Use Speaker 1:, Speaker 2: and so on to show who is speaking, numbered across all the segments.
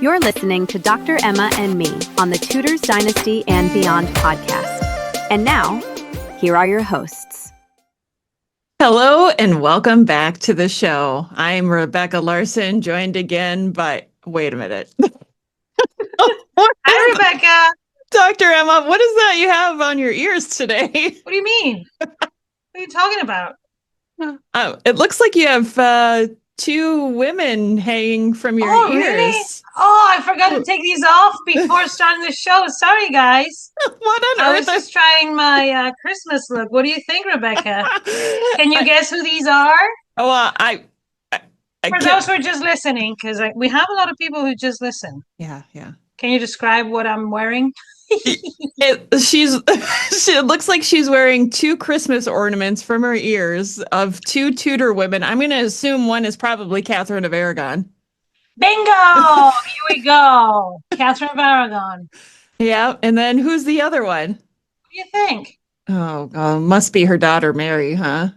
Speaker 1: You're listening to Dr. Emma and me on the Tudors, Dynasty, and Beyond podcast. And now, here are your hosts.
Speaker 2: Hello, and welcome back to the show. I'm Rebecca Larson, joined again by, wait a minute.
Speaker 3: Hi, Rebecca.
Speaker 2: Dr. Emma, what is that you have on your ears today?
Speaker 3: What do you mean? What are you talking about?
Speaker 2: It looks like you have two women hanging from your ears.
Speaker 3: Really? Oh, I forgot to take these off before starting the show. Sorry, guys.
Speaker 2: What on
Speaker 3: I
Speaker 2: earth?
Speaker 3: was just trying my Christmas look. What do you think, Rebecca? Can you guess who these are?
Speaker 2: Oh, I
Speaker 3: For those who are just listening, because we have a lot of people who just listen.
Speaker 2: Yeah.
Speaker 3: Can you describe what I'm wearing?
Speaker 2: It looks like she's wearing two Christmas ornaments from her ears of two Tudor women. I'm going to assume one is probably Catherine of Aragon.
Speaker 3: Bingo! Here we go. Catherine of Aragon.
Speaker 2: Yeah, and then who's the other one?
Speaker 3: What do you think?
Speaker 2: Oh, must be her daughter Mary, huh?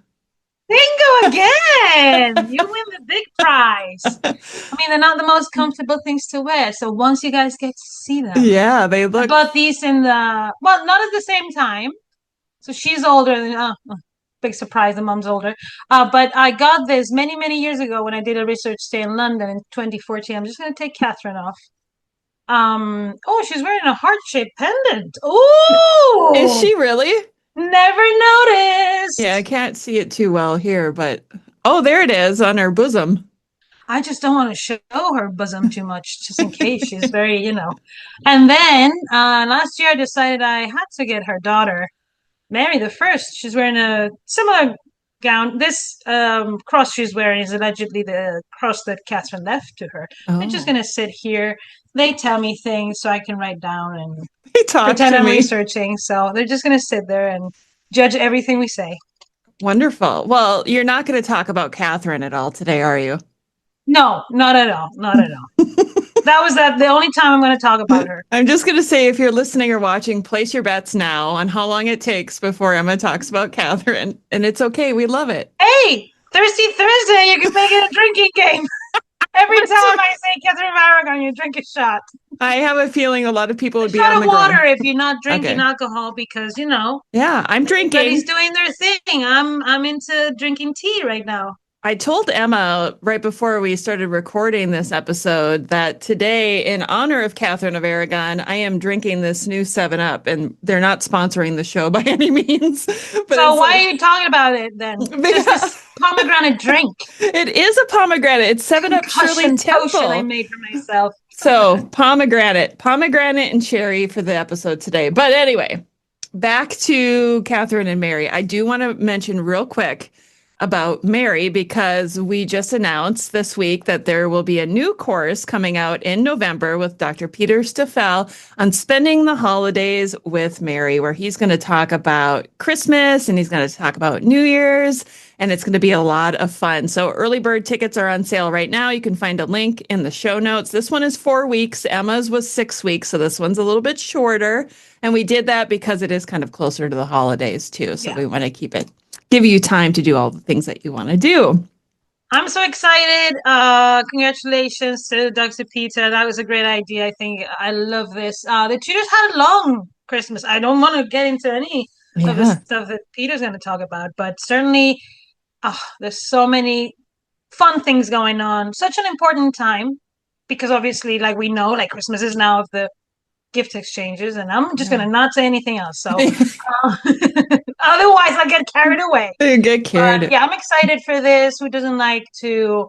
Speaker 3: Bingo again! You win the big prize. I mean, they're not the most comfortable things to wear. So once you guys get to see them.
Speaker 2: Yeah, they look.
Speaker 3: I bought these not at the same time. So she's older than, big surprise, the mom's older. But I got this many, many years ago when I did a research stay in London in 2014. I'm just going to take Catherine off. She's wearing a heart-shaped pendant. Ooh!
Speaker 2: Is she really?
Speaker 3: Never noticed.
Speaker 2: Yeah, I can't see it too well here, but there it is on her bosom.
Speaker 3: I just don't want to show her bosom too much, just in case she's very, And then last year I decided I had to get her daughter, Mary the First. She's wearing a similar gown. This cross she's wearing is allegedly the cross that Catherine left to her. They're just going to sit here. They tell me things so I can write down and pretend I'm researching. So they're just going to sit there and judge everything we say.
Speaker 2: Wonderful. Well, you're not going to talk about Catherine at all today, are you?
Speaker 3: No, not at all. Not at all. That was the only time I'm going to talk about her.
Speaker 2: I'm just going to say, if you're listening or watching, place your bets now on how long it takes before Emma talks about Catherine. And it's okay. We love it.
Speaker 3: Hey, Thirsty Thursday, you can make it a drinking game. Every time I say Catherine of Aragon, you drink a shot.
Speaker 2: I have a feeling a lot of people would be
Speaker 3: on
Speaker 2: on
Speaker 3: the water if you're not drinking alcohol, because
Speaker 2: Yeah, I'm drinking.
Speaker 3: Everybody's doing their thing. I'm into drinking tea right now.
Speaker 2: I told Emma right before we started recording this episode that today, in honor of Catherine of Aragon, I am drinking this new 7-Up, and they're not sponsoring the show by any means. But
Speaker 3: so why are you talking about it then? Just this pomegranate drink.
Speaker 2: It is a pomegranate. It's 7-Up Shirley Temple.
Speaker 3: I made for myself.
Speaker 2: So pomegranate and cherry for the episode today. But anyway, back to Catherine and Mary. I do want to mention real quick about Mary, because we just announced this week that there will be a new course coming out in November with Dr. Peter Stoffel on spending the holidays with Mary, where he's going to talk about Christmas and he's going to talk about New Year's, and it's going to be a lot of fun. So early bird tickets are on sale right now. You can find a link in the show notes. This one is 4 weeks. Emma's was 6 weeks, so this one's a little bit shorter. And we did that because it is kind of closer to the holidays too. So we want to give you time to do all the things that you want to do.
Speaker 3: I'm so excited. Congratulations to Dr. Peter. That was a great idea. I think I love this. The Tudors had a long Christmas. I don't want to get into any of the stuff that Peter's going to talk about, but certainly there's so many fun things going on. Such an important time, because obviously, like we know, like Christmas is now of the gift exchanges, and I'm just going to not say anything else. So otherwise I get carried away.
Speaker 2: You get carried.
Speaker 3: I'm excited for this. Who doesn't like to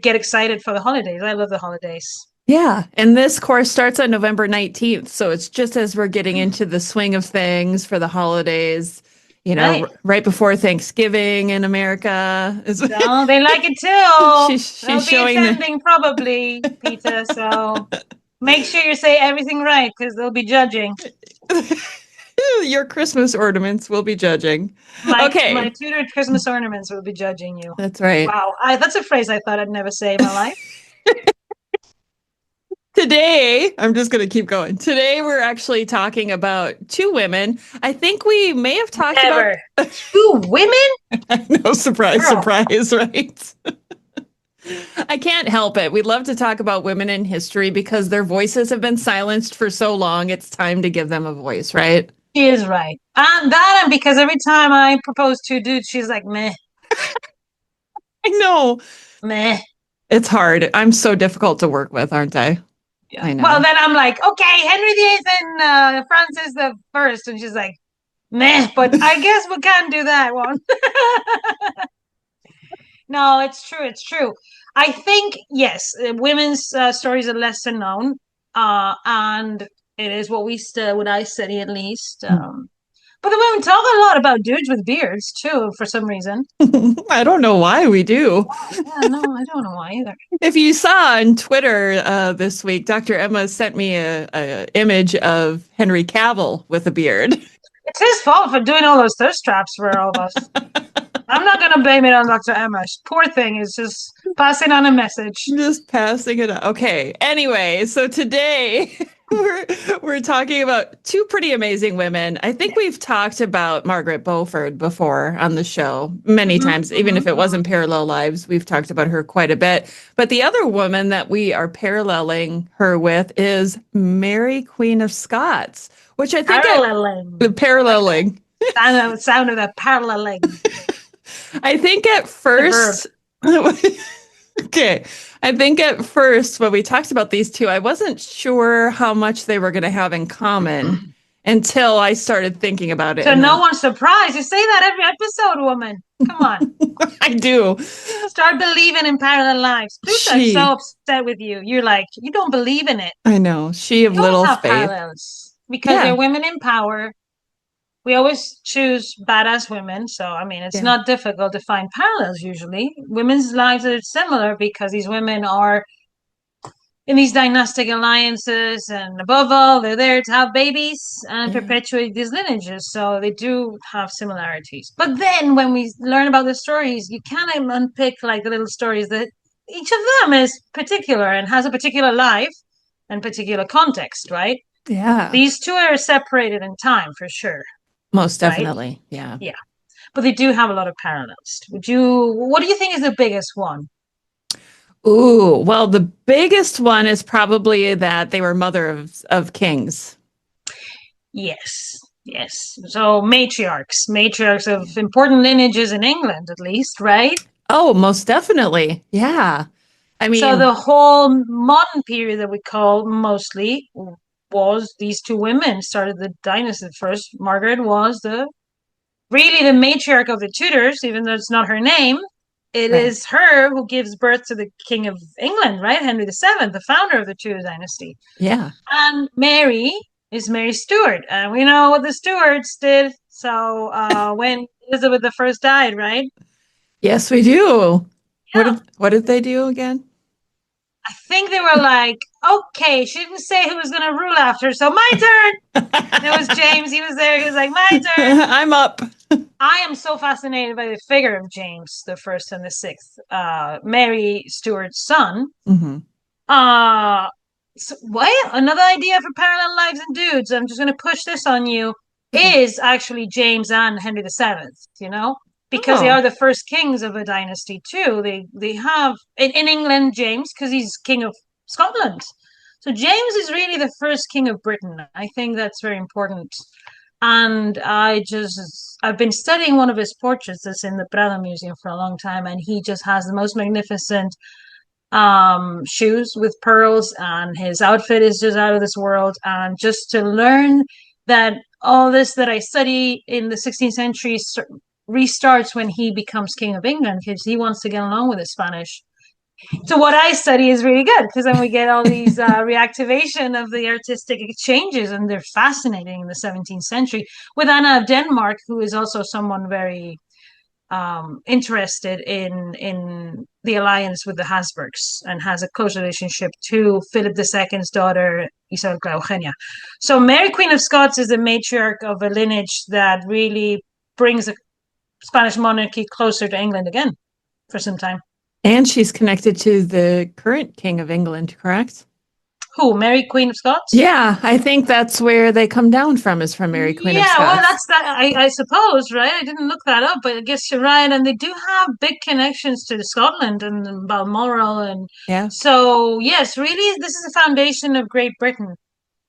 Speaker 3: get excited for the holidays? I love the holidays.
Speaker 2: Yeah. And this course starts on November 19th. So it's just as we're getting into the swing of things for the holidays, right before Thanksgiving in America.
Speaker 3: No, they like it too.
Speaker 2: She's showing
Speaker 3: attending probably, Peter. So make sure you say everything right, because they'll be judging.
Speaker 2: Your Christmas ornaments will be judging.
Speaker 3: My Tudor Christmas ornaments will be judging you.
Speaker 2: That's right.
Speaker 3: Wow. That's a phrase I thought I'd never say in my life.
Speaker 2: Today, I'm just going to keep going. Today, we're actually talking about two women. I think we may have talked about...
Speaker 3: Two women?
Speaker 2: No, surprise, right? I can't help it. We love to talk about women in history because their voices have been silenced for so long. It's time to give them a voice, right?
Speaker 3: She is right. And because every time I propose to a dude, she's like, meh,
Speaker 2: I know.
Speaker 3: meh.
Speaker 2: It's hard. I'm so difficult to work with, aren't I?
Speaker 3: Yeah.
Speaker 2: I
Speaker 3: Well,
Speaker 2: know.
Speaker 3: then I'm like, okay, Henry VIII and Francis the First, and she's like, meh. But I guess we can't do that one. No, it's true. It's true. I think yes, women's stories are lesser known, and it is what I study at least. But the women talk a lot about dudes with beards too, for some reason.
Speaker 2: I don't know why we do.
Speaker 3: Yeah, no, I don't know why either.
Speaker 2: If you saw on Twitter this week, Dr. Emma sent me a image of Henry Cavill with a beard.
Speaker 3: It's his fault for doing all those thirst traps for all of us. I'm not going to blame it on Dr. Emma. Poor thing is just passing on a message.
Speaker 2: Just passing it up. Okay. Anyway, so today we're talking about two pretty amazing women. I think we've talked about Margaret Beaufort before on the show many times, even if it wasn't Parallel Lives. We've talked about her quite a bit. But the other woman that we are paralleling her with is Mary, Queen of Scots, which I think paralleling.
Speaker 3: Sound of the paralleling.
Speaker 2: I think at first, okay. I think at first when we talked about these two, I wasn't sure how much they were going to have in common until I started thinking about it.
Speaker 3: So no one's surprised. You say that every episode, woman. Come on.
Speaker 2: I do.
Speaker 3: Start believing in parallel lives. Stuart's so upset with you. You're like, you don't believe in it.
Speaker 2: I know. She of little faith.
Speaker 3: Parallels because they're women in power. We always choose badass women. So, I mean, it's not difficult to find parallels usually. Women's lives are similar because these women are in these dynastic alliances. And above all, they're there to have babies and perpetuate these lineages. So they do have similarities. But then when we learn about the stories, you kind of unpick like the little stories that each of them is particular and has a particular life and particular context, right?
Speaker 2: Yeah.
Speaker 3: These two are separated in time for sure.
Speaker 2: Most definitely. Right? Yeah.
Speaker 3: Yeah. But they do have a lot of parallels. What do you think is the biggest one?
Speaker 2: Ooh, well, the biggest one is probably that they were mother of kings.
Speaker 3: Yes. So matriarchs of important lineages in England, at least, right?
Speaker 2: Oh, most definitely. Yeah. I mean,
Speaker 3: so the whole modern period that we call mostly was these two women started the dynasty. First, Margaret was really the matriarch of the Tudors, even though it's not her name. It is her who gives birth to the King of England, right? Henry VII, the founder of the Tudor dynasty.
Speaker 2: Yeah.
Speaker 3: And Mary is Mary Stuart. And we know what the Stuarts did. So when Elizabeth I died, right?
Speaker 2: Yes, we do. Yeah. What did they do again?
Speaker 3: I think they were like, okay, she didn't say who was going to rule after, so my turn. It was James. He was there. He was like, my turn.
Speaker 2: I'm up.
Speaker 3: I am so fascinated by the figure of James the First and the Sixth, Mary Stuart's son.
Speaker 2: Mm-hmm.
Speaker 3: So another idea for parallel lives and dudes. I'm just going to push this on you. Is actually James and Henry VII. You know. Because they are the first kings of a dynasty too. They have in England James because he's king of Scotland. So James is really the first king of Britain. I think that's very important. And I've been studying one of his portraits that's in the Prado Museum for a long time, and he just has the most magnificent shoes with pearls, and his outfit is just out of this world. And just to learn that all this that I study in the 16th century restarts when he becomes king of England because he wants to get along with the Spanish. So what I study is really good because then we get all these reactivation of the artistic exchanges, and they're fascinating in the 17th century with Anna of Denmark, who is also someone very interested in the alliance with the Habsburgs and has a close relationship to Philip II's daughter, Isabel Eugenia. So Mary, Queen of Scots, is the matriarch of a lineage that really brings a Spanish monarchy closer to England again for some time.
Speaker 2: And she's connected to the current King of England, correct?
Speaker 3: Who? Mary, Queen of Scots?
Speaker 2: Yeah, I think that's where they come down from, is from Mary, Queen of
Speaker 3: Yeah, well,
Speaker 2: Scots.
Speaker 3: that's that. I suppose, right? I didn't look that up, but I guess you're right. And they do have big connections to Scotland and Balmoral, and
Speaker 2: Yeah.
Speaker 3: so yes, really, this is the foundation of Great Britain.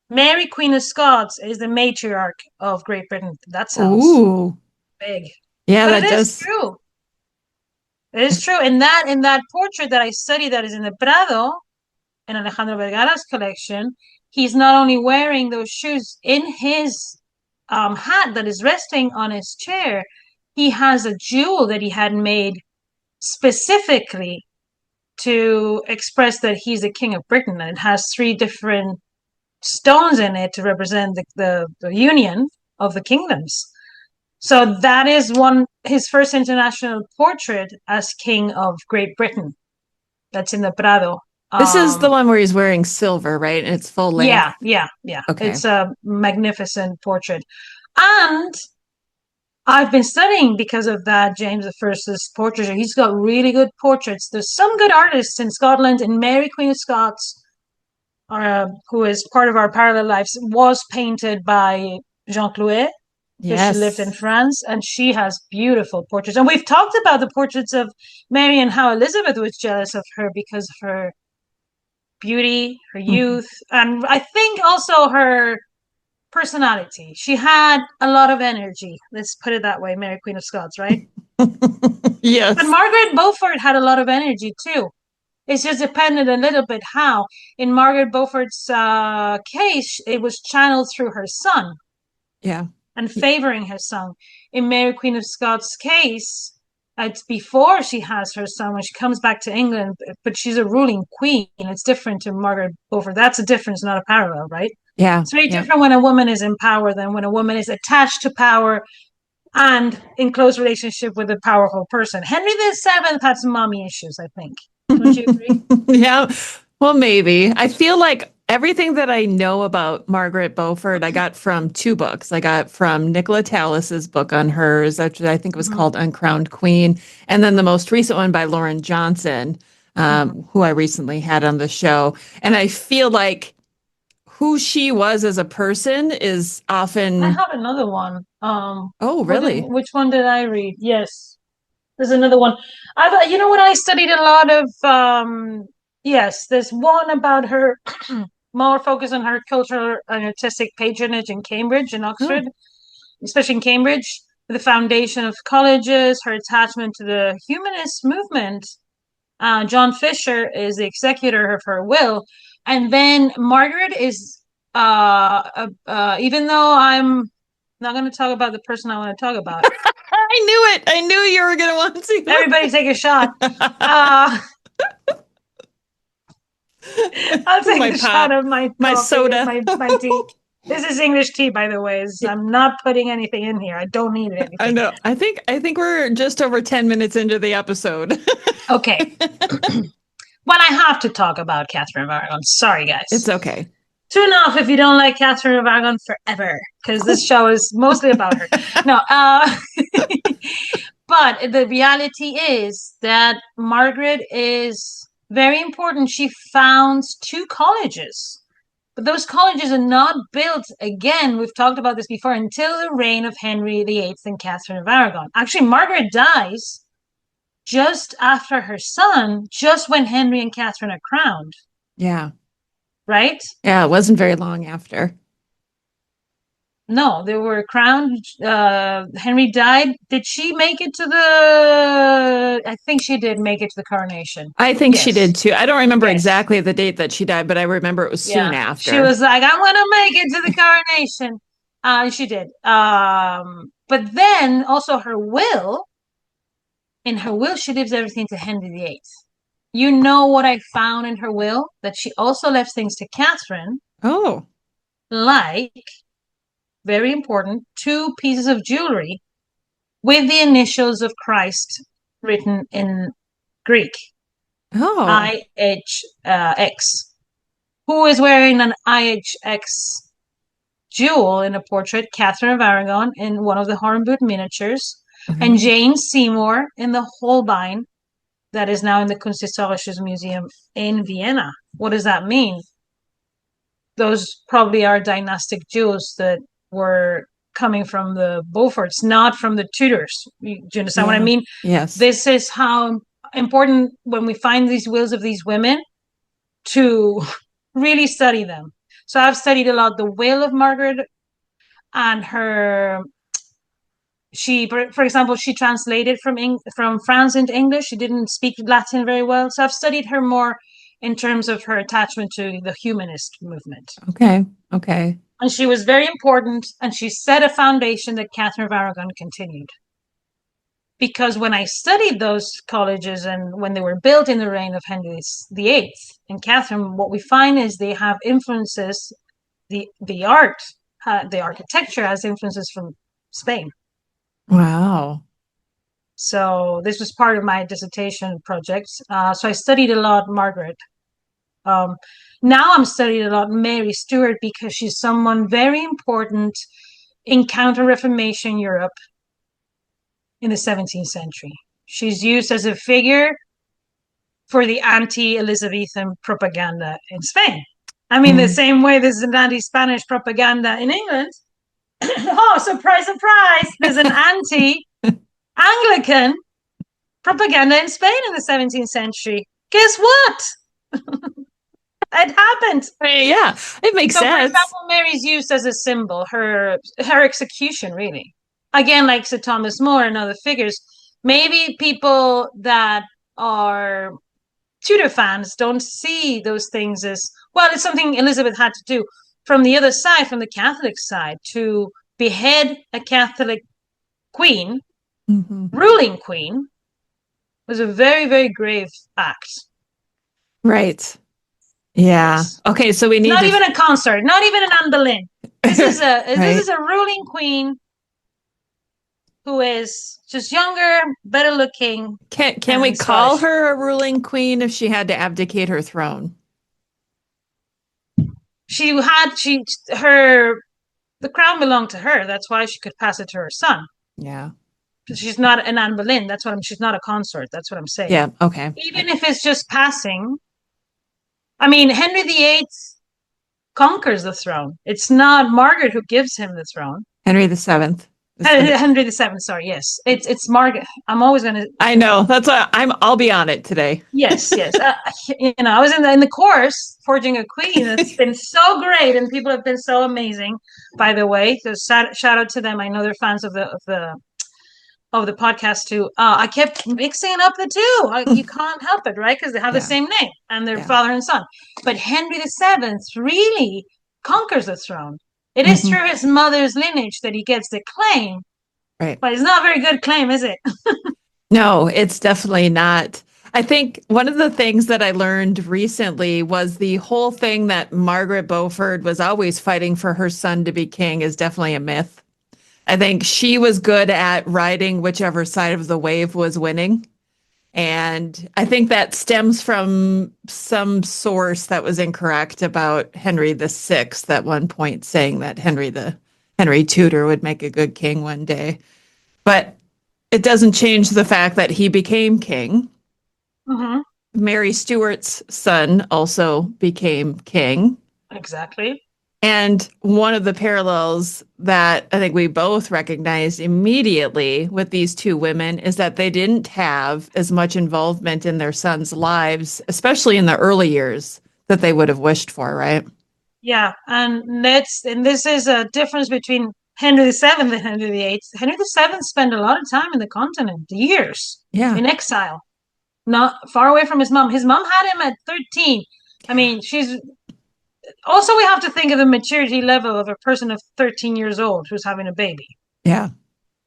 Speaker 3: Mary, Queen of Scots, is the matriarch of Great Britain. That sounds
Speaker 2: Ooh.
Speaker 3: big,
Speaker 2: Yeah,
Speaker 3: but it
Speaker 2: that
Speaker 3: is
Speaker 2: does.
Speaker 3: true. It is true. And that in that portrait that I studied, that is in the Prado, in Alejandro Vergara's collection, he's not only wearing those shoes in his hat that is resting on his chair, he has a jewel that he had made specifically to express that he's the king of Britain. And it has three different stones in it to represent the union of the kingdoms. So that is his first international portrait as king of Great Britain. That's in the Prado.
Speaker 2: This is the
Speaker 3: Um,
Speaker 2: one where he's wearing silver, right? And it's full
Speaker 3: yeah,
Speaker 2: length.
Speaker 3: yeah.
Speaker 2: Okay.
Speaker 3: It's a magnificent portrait. And I've been studying because of that, James I's portraiture. He's got really good portraits. There's some good artists in Scotland, and Mary, Queen of Scots, who is part of our parallel lives, was painted by Jean Clouet, because she lived in
Speaker 2: Yes.
Speaker 3: France, and she has beautiful portraits. And we've talked about the portraits of Mary and how Elizabeth was jealous of her because of her beauty, her
Speaker 2: Mhm.
Speaker 3: youth, and I think also her personality. She had a lot of energy. Let's put it that way, Mary Queen of Scots, right? But
Speaker 2: Yes.
Speaker 3: Margaret Beaufort had a lot of energy too. It's just depended a little bit how. In Margaret Beaufort's case, it was channeled through her son
Speaker 2: Yeah.
Speaker 3: and favoring her son. In Mary Queen of Scots' case, it's before she has her son when she comes back to England, but she's a ruling queen. It's different to Margaret Beaufort. That's a difference, not a parallel, right?
Speaker 2: Yeah.
Speaker 3: It's very
Speaker 2: Yeah.
Speaker 3: different when a woman is in power than when a woman is attached to power and in close relationship with a powerful person. Henry VII had some mommy issues, I think. Don't you agree?
Speaker 2: Yeah. Well, maybe. I feel like everything that I know about Margaret Beaufort, I got from two books. I got from Nicola Tallis's book on hers, which I think was
Speaker 3: Mm-hmm.
Speaker 2: called Uncrowned Queen, and then the most recent one by Lauren Johnson,
Speaker 3: Mm-hmm.
Speaker 2: who I recently had on the show. And I feel like who she was as a person is
Speaker 3: I
Speaker 2: often,
Speaker 3: have another one.
Speaker 2: oh, really?
Speaker 3: Which one did I read? Yes, there's another one. You know what, I studied a lot of yes, there's one about her more focus on her cultural and artistic patronage in Cambridge and Oxford,
Speaker 2: Oh,
Speaker 3: especially in Cambridge, the foundation of colleges, her attachment to the humanist movement. John Fisher is the executor of her will, and then Margaret is even though I'm not going to talk about the person I want to talk about.
Speaker 2: I knew it. I knew you were going to want
Speaker 3: Everybody take a shot.
Speaker 2: to.
Speaker 3: Uh, I'll take
Speaker 2: My
Speaker 3: a shot
Speaker 2: pop,
Speaker 3: of my
Speaker 2: my
Speaker 3: coffee or
Speaker 2: soda.
Speaker 3: my tea. This is English tea, by the way. I'm not putting anything in here. I don't need
Speaker 2: I
Speaker 3: anything.
Speaker 2: know. I think we're just over 10 minutes into the episode.
Speaker 3: Okay. Well, I have to talk about Catherine of Aragon. Sorry, guys.
Speaker 2: It's okay.
Speaker 3: Tune off if you don't like Catherine of Aragon forever, because this show is mostly about her. No, but the reality is that Margaret is very important. She founds two colleges, but those colleges are not built, again, we've talked about this before, until the reign of Henry VIII and Catherine of Aragon. Actually, Margaret dies just after her son, just when Henry and Catherine are crowned,
Speaker 2: Yeah.
Speaker 3: right?
Speaker 2: Yeah, it wasn't very long after.
Speaker 3: No, they were crowned. Henry died. Did she make it to the? I think she did make it to the coronation.
Speaker 2: I think she
Speaker 3: Yes,
Speaker 2: did too. I don't remember
Speaker 3: yes,
Speaker 2: exactly the date that she died, but I remember it was soon
Speaker 3: yeah. She
Speaker 2: after.
Speaker 3: was like, "I want to make it to the coronation," and she did. But then also her will. In her will, she leaves everything to Henry VIII. You know what I found in her will? That she also left things to Catherine,
Speaker 2: Oh,
Speaker 3: like, very important, two pieces of jewelry with the initials of Christ written in Greek,
Speaker 2: oh.
Speaker 3: IHX. Who is wearing an IHX jewel in a portrait? Catherine of Aragon in one of the Hornboot miniatures, and
Speaker 2: Oh.
Speaker 3: Jane Seymour in the Holbein that is now in the Kunsthistorisches Museum in Vienna. What does that mean? those probably are dynastic jewels that were coming from the Beauforts, not from the Tudors. Do you understand what I mean?
Speaker 2: Yes.
Speaker 3: This is how important when we find these wills of these women to really study them. So I've studied a lot the will of Margaret and her. She, for example, she translated from France into English. She didn't speak Latin very well, so I've studied her more in terms of her attachment to the humanist movement.
Speaker 2: Okay. Okay.
Speaker 3: And she was very important, and she set a foundation that Catherine of Aragon continued. Because when I studied those colleges and when they were built in the reign of Henry VIII and Catherine, what we find is they have influences, the art, the architecture has influences from Spain.
Speaker 2: Wow.
Speaker 3: So this was part of my dissertation project. So I studied a lot Margaret. Now I'm studying a lot Mary Stuart because she's someone very important in Counter-Reformation Europe in the 17th century. She's used as a figure for the anti-Elizabethan propaganda in Spain. I mean, the same way there's an anti-Spanish propaganda in England. Oh, surprise, surprise. There's an anti-Anglican propaganda in Spain in the 17th century. Guess what? It happened.
Speaker 2: Yeah, it makes sense.
Speaker 3: For example, Mary's used as a symbol, her execution, really. Again, like Sir Thomas More and other figures, maybe people that are Tudor fans don't see those things as, well, it's something Elizabeth had to do. From the other side, from the Catholic side, to behead a Catholic queen, ruling queen, was a very, very grave act.
Speaker 2: Right. Yeah. Yes. Okay, so we need
Speaker 3: not even a concert, not even an Anne Boleyn. This is a
Speaker 2: right.
Speaker 3: This is a ruling queen who is just younger, better looking.
Speaker 2: Can we call her a ruling queen if she had to abdicate her throne?
Speaker 3: The crown belonged to her. That's why she could pass it to her son.
Speaker 2: Yeah.
Speaker 3: She's not an Anne Boleyn. She's not a consort. That's what I'm saying.
Speaker 2: Yeah. Okay.
Speaker 3: Even if it's just passing. I mean, Henry VIII conquers the throne. It's not Margaret who gives him the throne.
Speaker 2: Henry VII.
Speaker 3: Henry VII. Sorry, yes, it's Margaret. I'm always gonna.
Speaker 2: I know that's why I'll be on it today.
Speaker 3: Yes. I was in the course Forging a Queen. It's been so great, and people have been so amazing. By the way, so shout out to them. I know they're fans of the podcast too. I kept mixing up the two. You can't help it, right? Because they have the same name and they're father and son. But Henry VII really conquers the throne. It is through his mother's lineage that he gets the claim.
Speaker 2: Right.
Speaker 3: But it's not a very good claim, is it?
Speaker 2: No, it's definitely not. I think one of the things that I learned recently was the whole thing that Margaret Beaufort was always fighting for her son to be king is definitely a myth. I think she was good at riding whichever side of the wave was winning. And I think that stems from some source that was incorrect about Henry VI at one point, saying that Henry Tudor would make a good king one day. But it doesn't change the fact that he became king. Mary Stuart's son also became king.
Speaker 3: Exactly.
Speaker 2: And one of the parallels that I think we both recognized immediately with these two women is that they didn't have as much involvement in their sons' lives, especially in the early years, that they would have wished for, right?
Speaker 3: Yeah, and this is a difference between Henry VII and Henry VIII. Henry VII spent a lot of time in the continent, years, in exile, not far away from his mom. His mom had him at 13. I mean, also, we have to think of the maturity level of a person of 13 years old who's having a baby.
Speaker 2: Yeah.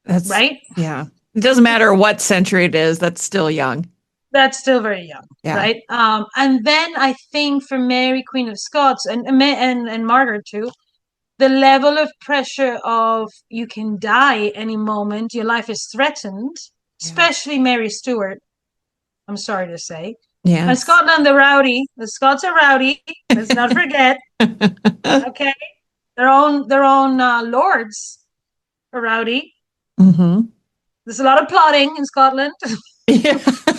Speaker 2: That's right. Yeah. It doesn't matter what century it is. That's still young.
Speaker 3: That's still very young. Yeah. Right. And then I think for Mary, Queen of Scots, and Margaret too, the level of pressure of you can die any moment, your life is threatened, especially Mary Stuart, I'm sorry to say. Yeah. And Scotland, the Scots are rowdy. Let's not forget. Okay. Their own lords are rowdy. There's a lot of plotting in Scotland.
Speaker 2: Yeah.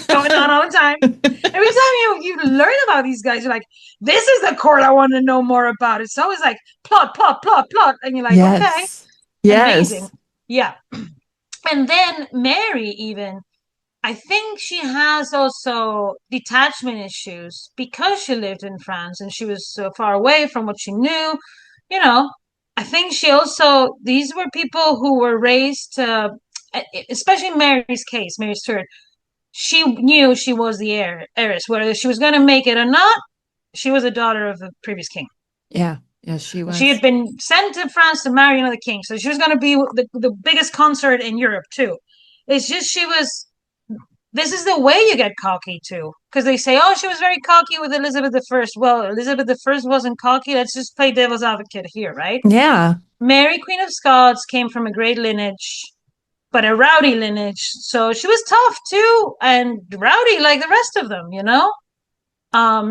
Speaker 3: going on all the time. Every time you learn about these guys, you're like, this is the court I want to know more about. It's always like plot, plot, plot, plot. And you're like, okay,
Speaker 2: Yes.
Speaker 3: amazing.
Speaker 2: Yes.
Speaker 3: Yeah. And then Mary, even, I think she has also detachment issues because she lived in France and she was so far away from what she knew. You know, I think she also, these were people who were raised, especially in Mary's case, Mary Stuart, she knew she was the heiress, whether she was going to make it or not. She was a daughter of the previous king.
Speaker 2: Yeah. Yeah, she
Speaker 3: She
Speaker 2: was.
Speaker 3: had been sent to France to marry another king, so she was going to be the biggest consort in Europe too. It's just she was. This is the way you get cocky too, because they say, "Oh, she was very cocky with Elizabeth I." Well, Elizabeth I wasn't cocky. Let's just play devil's advocate here, right?
Speaker 2: Yeah.
Speaker 3: Mary, Queen of Scots, came from a great lineage, but a rowdy lineage. So she was tough too, and rowdy like the rest of them, you know?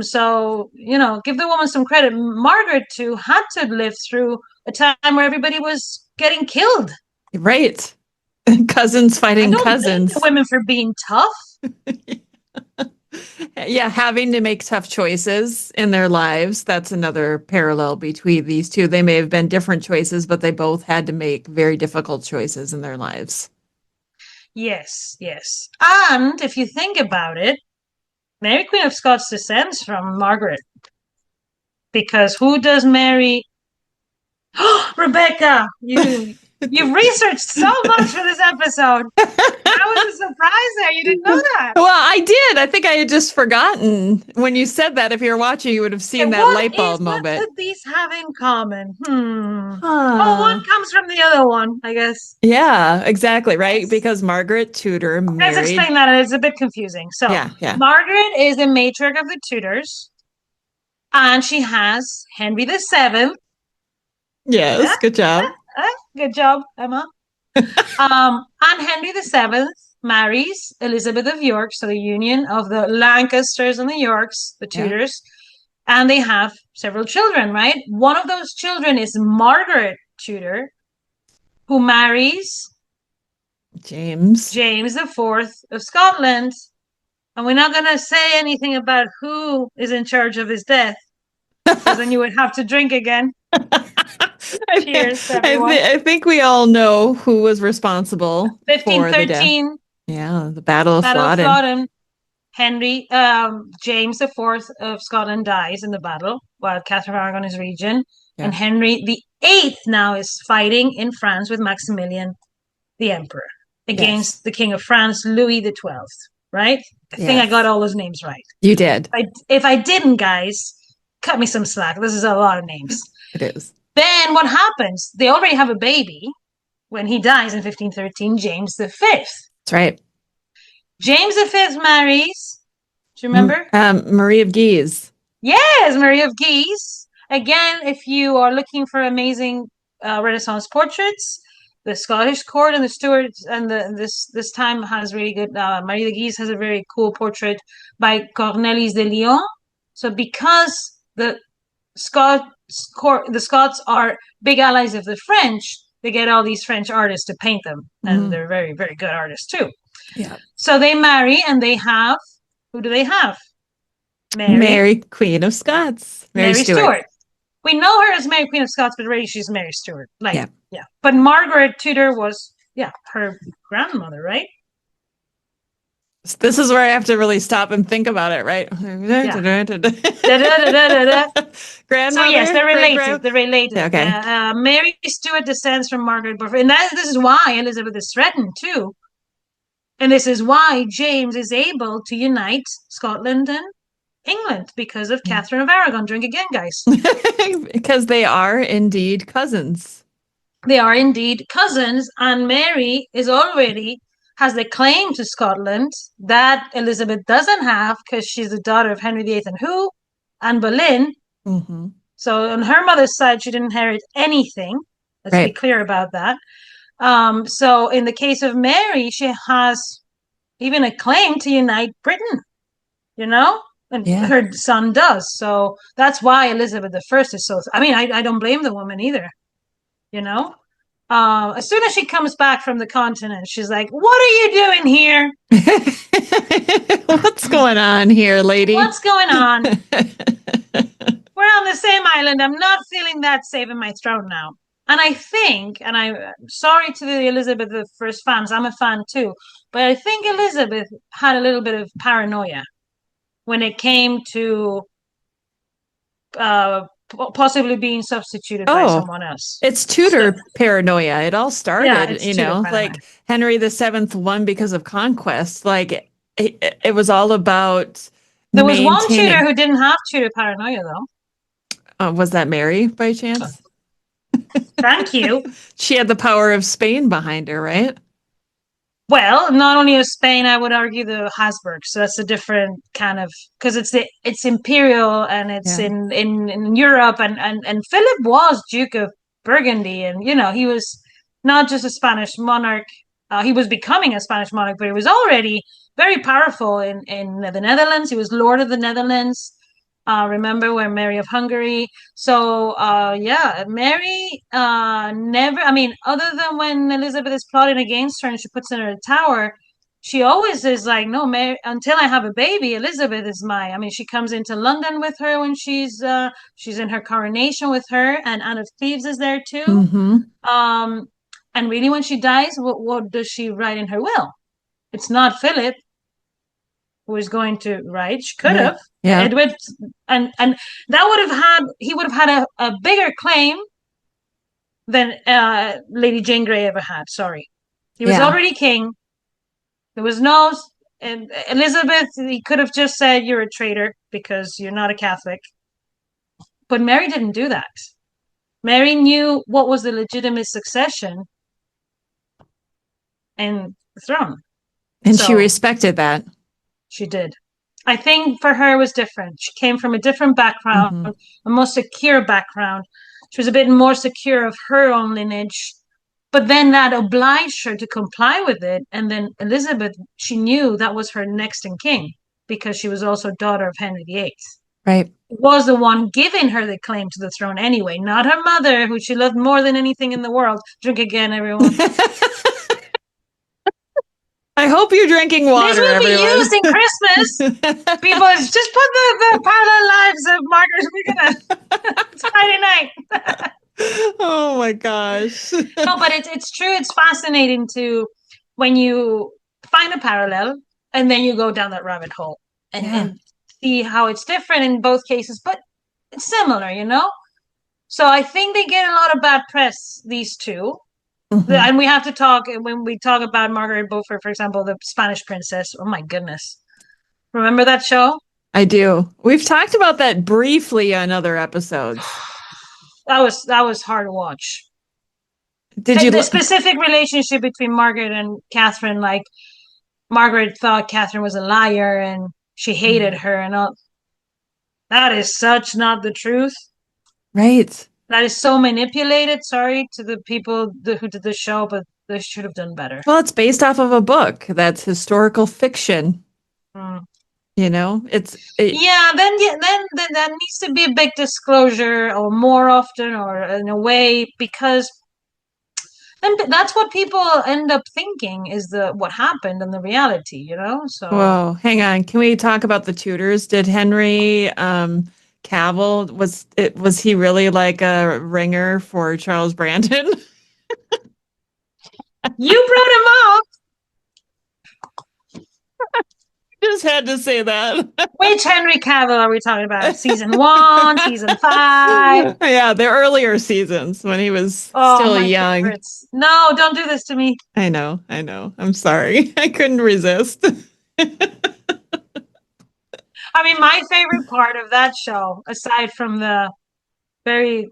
Speaker 3: So, give the woman some credit. Margaret too had to live through a time where everybody was getting killed.
Speaker 2: Right. Cousins
Speaker 3: I
Speaker 2: fighting
Speaker 3: don't blame the
Speaker 2: cousins.
Speaker 3: women for being tough.
Speaker 2: Yeah, having to make tough choices in their lives. That's another parallel between these two. They may have been different choices, but they both had to make very difficult choices in their lives.
Speaker 3: Yes, yes. And if you think about it, Mary Queen of Scots descends from Margaret. Because who does Mary? Rebecca, you've researched so much for this episode. That was a surprise there. You didn't know that.
Speaker 2: Well, I did. I think I had just forgotten. When you said that, if you were watching, you would have seen that light bulb
Speaker 3: What
Speaker 2: moment.
Speaker 3: could these have in common? Oh,
Speaker 2: Huh.
Speaker 3: one comes from the other one, I guess.
Speaker 2: Yeah, exactly, right?
Speaker 3: Yes.
Speaker 2: Because Margaret Tudor
Speaker 3: Let's
Speaker 2: married.
Speaker 3: explain that. It's a bit confusing. So,
Speaker 2: Yeah, yeah.
Speaker 3: Margaret is the matriarch of the Tudors, and she has Henry VII.
Speaker 2: Yes, good job.
Speaker 3: Good job, Emma. And Henry VII marries Elizabeth of York, so the union of the Lancasters and the Yorks, the
Speaker 2: Yeah.
Speaker 3: Tudors, and they have several children, right? One of those children is Margaret Tudor, who marries
Speaker 2: James.
Speaker 3: James the Fourth of Scotland. And we're not going to say anything about who is in charge of his death, because then you would have to drink again. Cheers, everyone.
Speaker 2: I think we all know who was responsible for the death.
Speaker 3: 1513.
Speaker 2: Yeah, the Battle of
Speaker 3: Battle of
Speaker 2: Flodden.
Speaker 3: Flodden. James the Fourth of Scotland dies in the battle while Catherine of Aragon is regent.
Speaker 2: Yeah.
Speaker 3: And Henry the Eighth now is fighting in France with Maximilian the Emperor against the King of France, Louis the 12th, right? I think I got all those names right.
Speaker 2: You did.
Speaker 3: If I didn't, guys, cut me some slack. This is a lot of names.
Speaker 2: It is.
Speaker 3: Then what happens? They already have a baby when he dies in 1513, James the Fifth.
Speaker 2: That's right.
Speaker 3: James V marries, do you remember?
Speaker 2: Marie of Guise.
Speaker 3: Yes, Marie of Guise. Again, if you are looking for amazing Renaissance portraits, the Scottish court and the Stuarts and this time has really good. Marie de Guise has a very cool portrait by Cornelis de Lyon. So because the Scots are big allies of the French, they get all these French artists to paint them, and they're very, very good artists too.
Speaker 2: Yeah.
Speaker 3: So they marry, and they have, who do they have?
Speaker 2: Mary Queen of Scots.
Speaker 3: Mary Stuart. We know her as Mary Queen of Scots, but really she's Mary Stuart. Yeah. But Margaret Tudor was, her grandmother, right?
Speaker 2: This is where I have to really stop and think about it, right?
Speaker 3: Grandmother. So yes, they're related. They're related.
Speaker 2: Okay.
Speaker 3: Mary Stuart descends from Margaret Beaufort, and this is why Elizabeth is threatened too. And this is why James is able to unite Scotland and England because of Catherine of Aragon. Drink again, guys.
Speaker 2: Because they are indeed cousins.
Speaker 3: They are indeed cousins, and Mary has the claim to Scotland that Elizabeth doesn't have because she's the daughter of Henry VIII and Anne Boleyn.
Speaker 2: Mm-hmm.
Speaker 3: So on her mother's side, she didn't inherit anything. Let's be clear about that. So in the case of Mary, she has even a claim to unite Britain, and her son does. So that's why Elizabeth I is so, I don't blame the woman either, As soon as she comes back from the continent, she's like, "What are you doing here?
Speaker 2: What's going on here, lady?
Speaker 3: What's going on? We're on the same island. I'm not feeling that safe in my throne now." And I think, and I'm sorry to the Elizabeth I fans, I'm a fan too, but I think Elizabeth had a little bit of paranoia when it came to possibly being substituted by
Speaker 2: Oh,
Speaker 3: someone else.
Speaker 2: it's
Speaker 3: So,
Speaker 2: Tudor paranoia. It all
Speaker 3: yeah,
Speaker 2: started,
Speaker 3: it's Tudor paranoia.
Speaker 2: like Henry VII won because of conquest. Like it was all about
Speaker 3: There was one Tudor
Speaker 2: maintaining.
Speaker 3: who didn't have Tudor paranoia, though.
Speaker 2: Was that Mary by chance?
Speaker 3: Thank you.
Speaker 2: She had the power of Spain behind her, right?
Speaker 3: Well, not only of Spain, I would argue the Habsburgs. So that's a different kind of because it's imperial and it's
Speaker 2: Yeah.
Speaker 3: in Europe and Philip was Duke of Burgundy and he was not just a Spanish monarch. He was becoming a Spanish monarch, but he was already very powerful in the Netherlands. He was Lord of the Netherlands. Remember when Mary of Hungary? So yeah, Mary never. I mean, other than when Elizabeth is plotting against her and she puts her in a tower, she always is like, no, Mary. Until I have a baby, Elizabeth is my. I mean, she comes into London with her when she's in her coronation with her, and Anne of Cleves is there too.
Speaker 2: Mm-hmm.
Speaker 3: Um, and really, when she dies, what does she write in her will? It's not Philip who is going to write. She could
Speaker 2: Yeah.
Speaker 3: have.
Speaker 2: Yeah.
Speaker 3: Edward and that would have had he would have had a bigger claim than Lady Jane Grey ever had. Sorry, he was
Speaker 2: Yeah.
Speaker 3: already king. There was no Elizabeth. He could have just said you're a traitor because you're not a Catholic. But Mary didn't do that. Mary knew what was the legitimate succession and the throne.
Speaker 2: And she
Speaker 3: So
Speaker 2: respected that.
Speaker 3: she did. I think for her it was different. She came from a different background,
Speaker 2: Mm-hmm.
Speaker 3: a more secure background. She was a bit more secure of her own lineage, but then that obliged her to comply with it. And then Elizabeth, she knew that was her next in king because she was also daughter of Henry VIII.
Speaker 2: Right.
Speaker 3: Was the one giving her the claim to the throne anyway, not her mother, who she loved more than anything in the world. Drink again, everyone.
Speaker 2: I hope you're drinking
Speaker 3: This
Speaker 2: water,
Speaker 3: will be
Speaker 2: everyone.
Speaker 3: used in Christmas. People just put the parallel lives of Margaret. We're gonna it's Friday night.
Speaker 2: Oh my gosh.
Speaker 3: No, but it's true. It's fascinating to when you find a parallel and then you go down that rabbit hole and see how it's different in both cases, but it's similar. So I think they get a lot of bad press, these two.
Speaker 2: Mm-hmm.
Speaker 3: And we have to talk when we talk about Margaret Beaufort, for example, the Spanish princess. Oh my goodness. Remember that show?
Speaker 2: I do. We've talked about that briefly on other episodes.
Speaker 3: That was hard to watch.
Speaker 2: Did you
Speaker 3: The specific relationship between Margaret and Catherine, like Margaret thought Catherine was a liar and she hated her and all. That is such not the truth.
Speaker 2: Right.
Speaker 3: That is so manipulated. Sorry to the people who did the show, but they should have done better.
Speaker 2: Well, it's based off of a book that's historical fiction.
Speaker 3: Mm.
Speaker 2: Yeah,
Speaker 3: then that needs to be a big disclosure or more often or in a way because then that's what people end up thinking is what happened in the reality. So
Speaker 2: whoa, hang on. Can we talk about the Tudors? Did Henry Cavill was he really like a ringer for Charles Brandon?
Speaker 3: You brought him up.
Speaker 2: Just had to say that.
Speaker 3: Which Henry Cavill are we talking about? Season 1, season 5?
Speaker 2: Yeah, the earlier seasons when he was still young.
Speaker 3: Favorites. No, don't do this to me.
Speaker 2: I know. I'm sorry. I couldn't resist.
Speaker 3: I mean, my favorite part of that show, aside from Catherine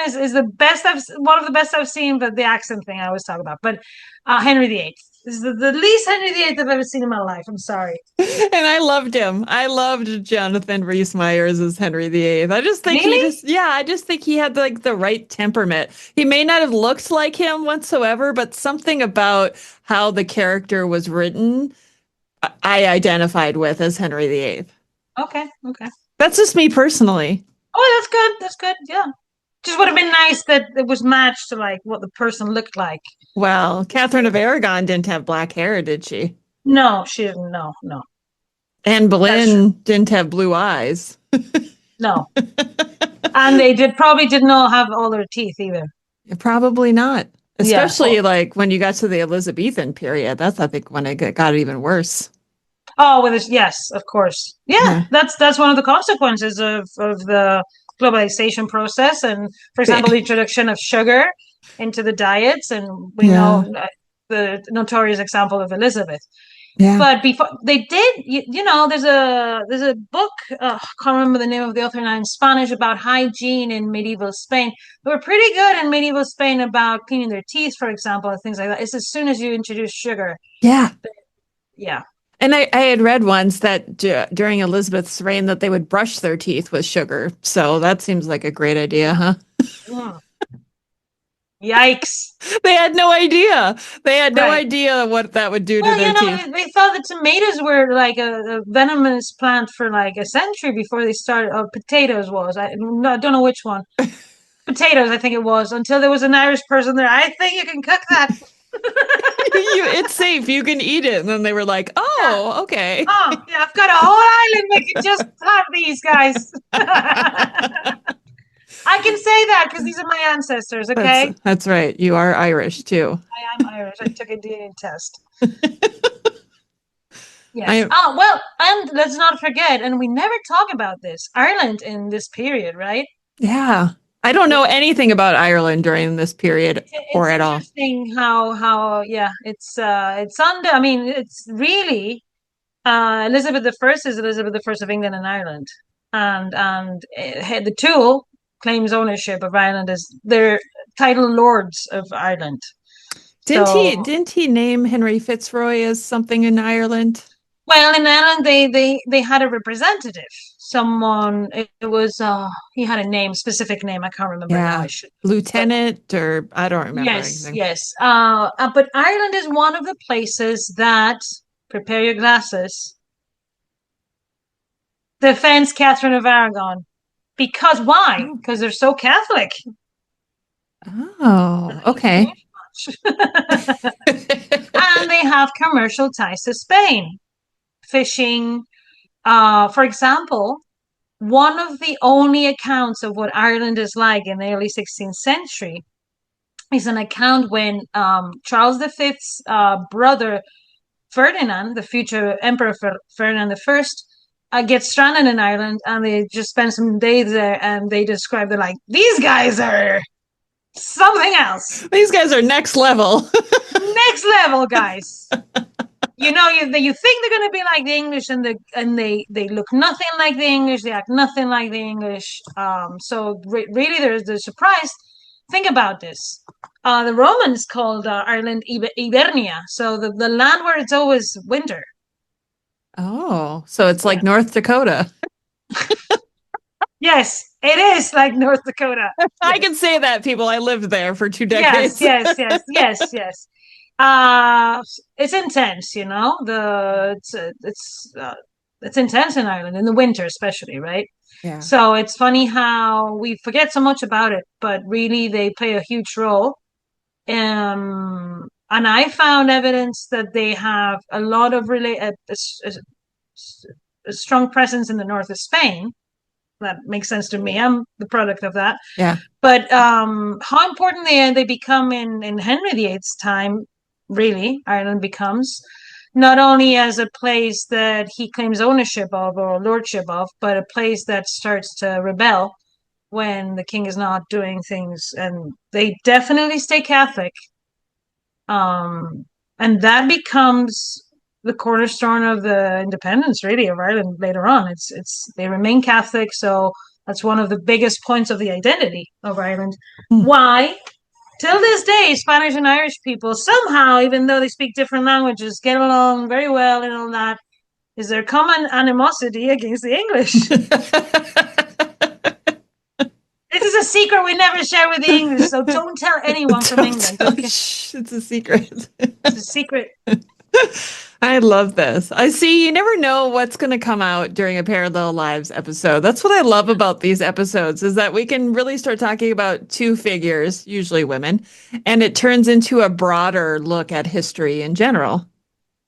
Speaker 3: is the best one of the best I've seen, but the accent thing I always talk about. But Henry VIII. This is the least Henry VIII I've ever seen in my life. I'm sorry.
Speaker 2: And I loved him. I loved Jonathan Rhys-Meyers as Henry VIII. I just think
Speaker 3: really?
Speaker 2: I just think he had like the right temperament. He may not have looked like him whatsoever, but something about how the character was written, I identified with as Henry VIII.
Speaker 3: Okay.
Speaker 2: That's just me personally.
Speaker 3: Oh, that's good. That's good. Yeah. Just would have been nice that it was matched to like what the person looked like.
Speaker 2: Well, Catherine of Aragon didn't have black hair, did she?
Speaker 3: No, she didn't. No, no,
Speaker 2: Anne
Speaker 3: that's true.
Speaker 2: Boleyn didn't have blue eyes.
Speaker 3: No, and they probably didn't all have all their teeth either.
Speaker 2: Probably not.
Speaker 3: Yeah.
Speaker 2: Especially like when you got to the Elizabethan period. That's, I think, when it got even worse.
Speaker 3: Oh, with this, yes, of course. Yeah,
Speaker 2: Yeah.
Speaker 3: that's one of the consequences of the globalization process, and for example, the introduction of sugar into the diets, and we
Speaker 2: Yeah.
Speaker 3: know the notorious example of Elizabeth.
Speaker 2: Yeah.
Speaker 3: But before they did, there's a book. I can't remember the name of the author now in Spanish about hygiene in medieval Spain. They were pretty good in medieval Spain about cleaning their teeth, for example, and things like that. It's as soon as you introduce sugar.
Speaker 2: Yeah.
Speaker 3: Yeah.
Speaker 2: And I had read once that during Elizabeth's reign that they would brush their teeth with sugar. So that seems like a great idea, huh?
Speaker 3: Mm. Yikes.
Speaker 2: They had no idea. They had no
Speaker 3: Right.
Speaker 2: idea what that would do to
Speaker 3: Well,
Speaker 2: their teeth.
Speaker 3: they thought that tomatoes were like a venomous plant for like a century before they started. Potatoes was. I don't know which one. Potatoes, I think it was, until there was an Irish person there. I think you can cook that.
Speaker 2: It's safe. You can eat it. And then they were like,
Speaker 3: Yeah.
Speaker 2: oh, okay.
Speaker 3: Oh, yeah, I've got a whole island. We can just have these guys. I can say that because these are my ancestors, okay?
Speaker 2: That's right. You are Irish too.
Speaker 3: I am Irish. I took a DNA test. Yes.
Speaker 2: I
Speaker 3: Oh, well, and let's not forget, and we never talk about this, Ireland in this period, right?
Speaker 2: Yeah. I don't know anything about Ireland during this period or
Speaker 3: It's
Speaker 2: at all.
Speaker 3: interesting how yeah, it's under, I mean, it's really Elizabeth the First is Elizabeth the First of England and Ireland. And the Tool claims ownership of Ireland as their title lords of Ireland. So
Speaker 2: Didn't he name Henry Fitzroy as something in Ireland?
Speaker 3: well, in Ireland, they had a representative. Someone it was he had a name, specific name. I can't remember now.
Speaker 2: Yeah.
Speaker 3: I should. But
Speaker 2: Lieutenant or I don't remember
Speaker 3: yes,
Speaker 2: anything.
Speaker 3: yes. But Ireland is one of the places that prepare your glasses defends Catherine of Aragon. Because why?
Speaker 2: Oh,
Speaker 3: Because they're so Catholic.
Speaker 2: oh, okay.
Speaker 3: And they have commercial ties to Spain, fishing. For example, one of the only accounts of what Ireland is like in the early 16th century is an account when Charles V's brother Ferdinand, the future Emperor Ferdinand I, gets stranded in Ireland, and they just spend some days there, and they describe they're like, these guys are something else.
Speaker 2: These guys are next level.
Speaker 3: Next level guys. You think they're going to be like the English, and they look nothing like the English. They act nothing like the English. So really, they're surprised. Think about this. The Romans called Ireland Ibernia, so the land where it's always winter.
Speaker 2: Oh, so it's like
Speaker 3: Yeah.
Speaker 2: North Dakota.
Speaker 3: Yes, it is like North Dakota.
Speaker 2: I
Speaker 3: Yes.
Speaker 2: can say that, people. I lived there for 2 decades.
Speaker 3: Yes. It's intense, it's intense in Ireland in the winter, especially, right?
Speaker 2: Yeah.
Speaker 3: So it's funny how we forget so much about it, but really they play a huge role. And I found evidence that they have a lot of a strong presence in the north of Spain. That makes sense to me. I'm the product of that.
Speaker 2: Yeah.
Speaker 3: But how important they become in Henry VIII's time, really, Ireland becomes, not only as a place that he claims ownership of or lordship of, but a place that starts to rebel when the king is not doing things. And they definitely stay Catholic. And that becomes the cornerstone of the independence, really, of Ireland later on. They remain Catholic, so that's one of the biggest points of the identity of Ireland.
Speaker 2: Hmm.
Speaker 3: Why, till this day, Spanish and Irish people somehow, even though they speak different languages, get along very well and all that, is their common animosity against the English. This is a secret we never share with the English, so don't tell anyone from England. Okay?
Speaker 2: Shh, it's a secret.
Speaker 3: It's a secret.
Speaker 2: I love this. I see you never know what's going to come out during a Parallel Lives episode. That's what I love about these episodes is that we can really start talking about two figures, usually women, and it turns into a broader look at history in general.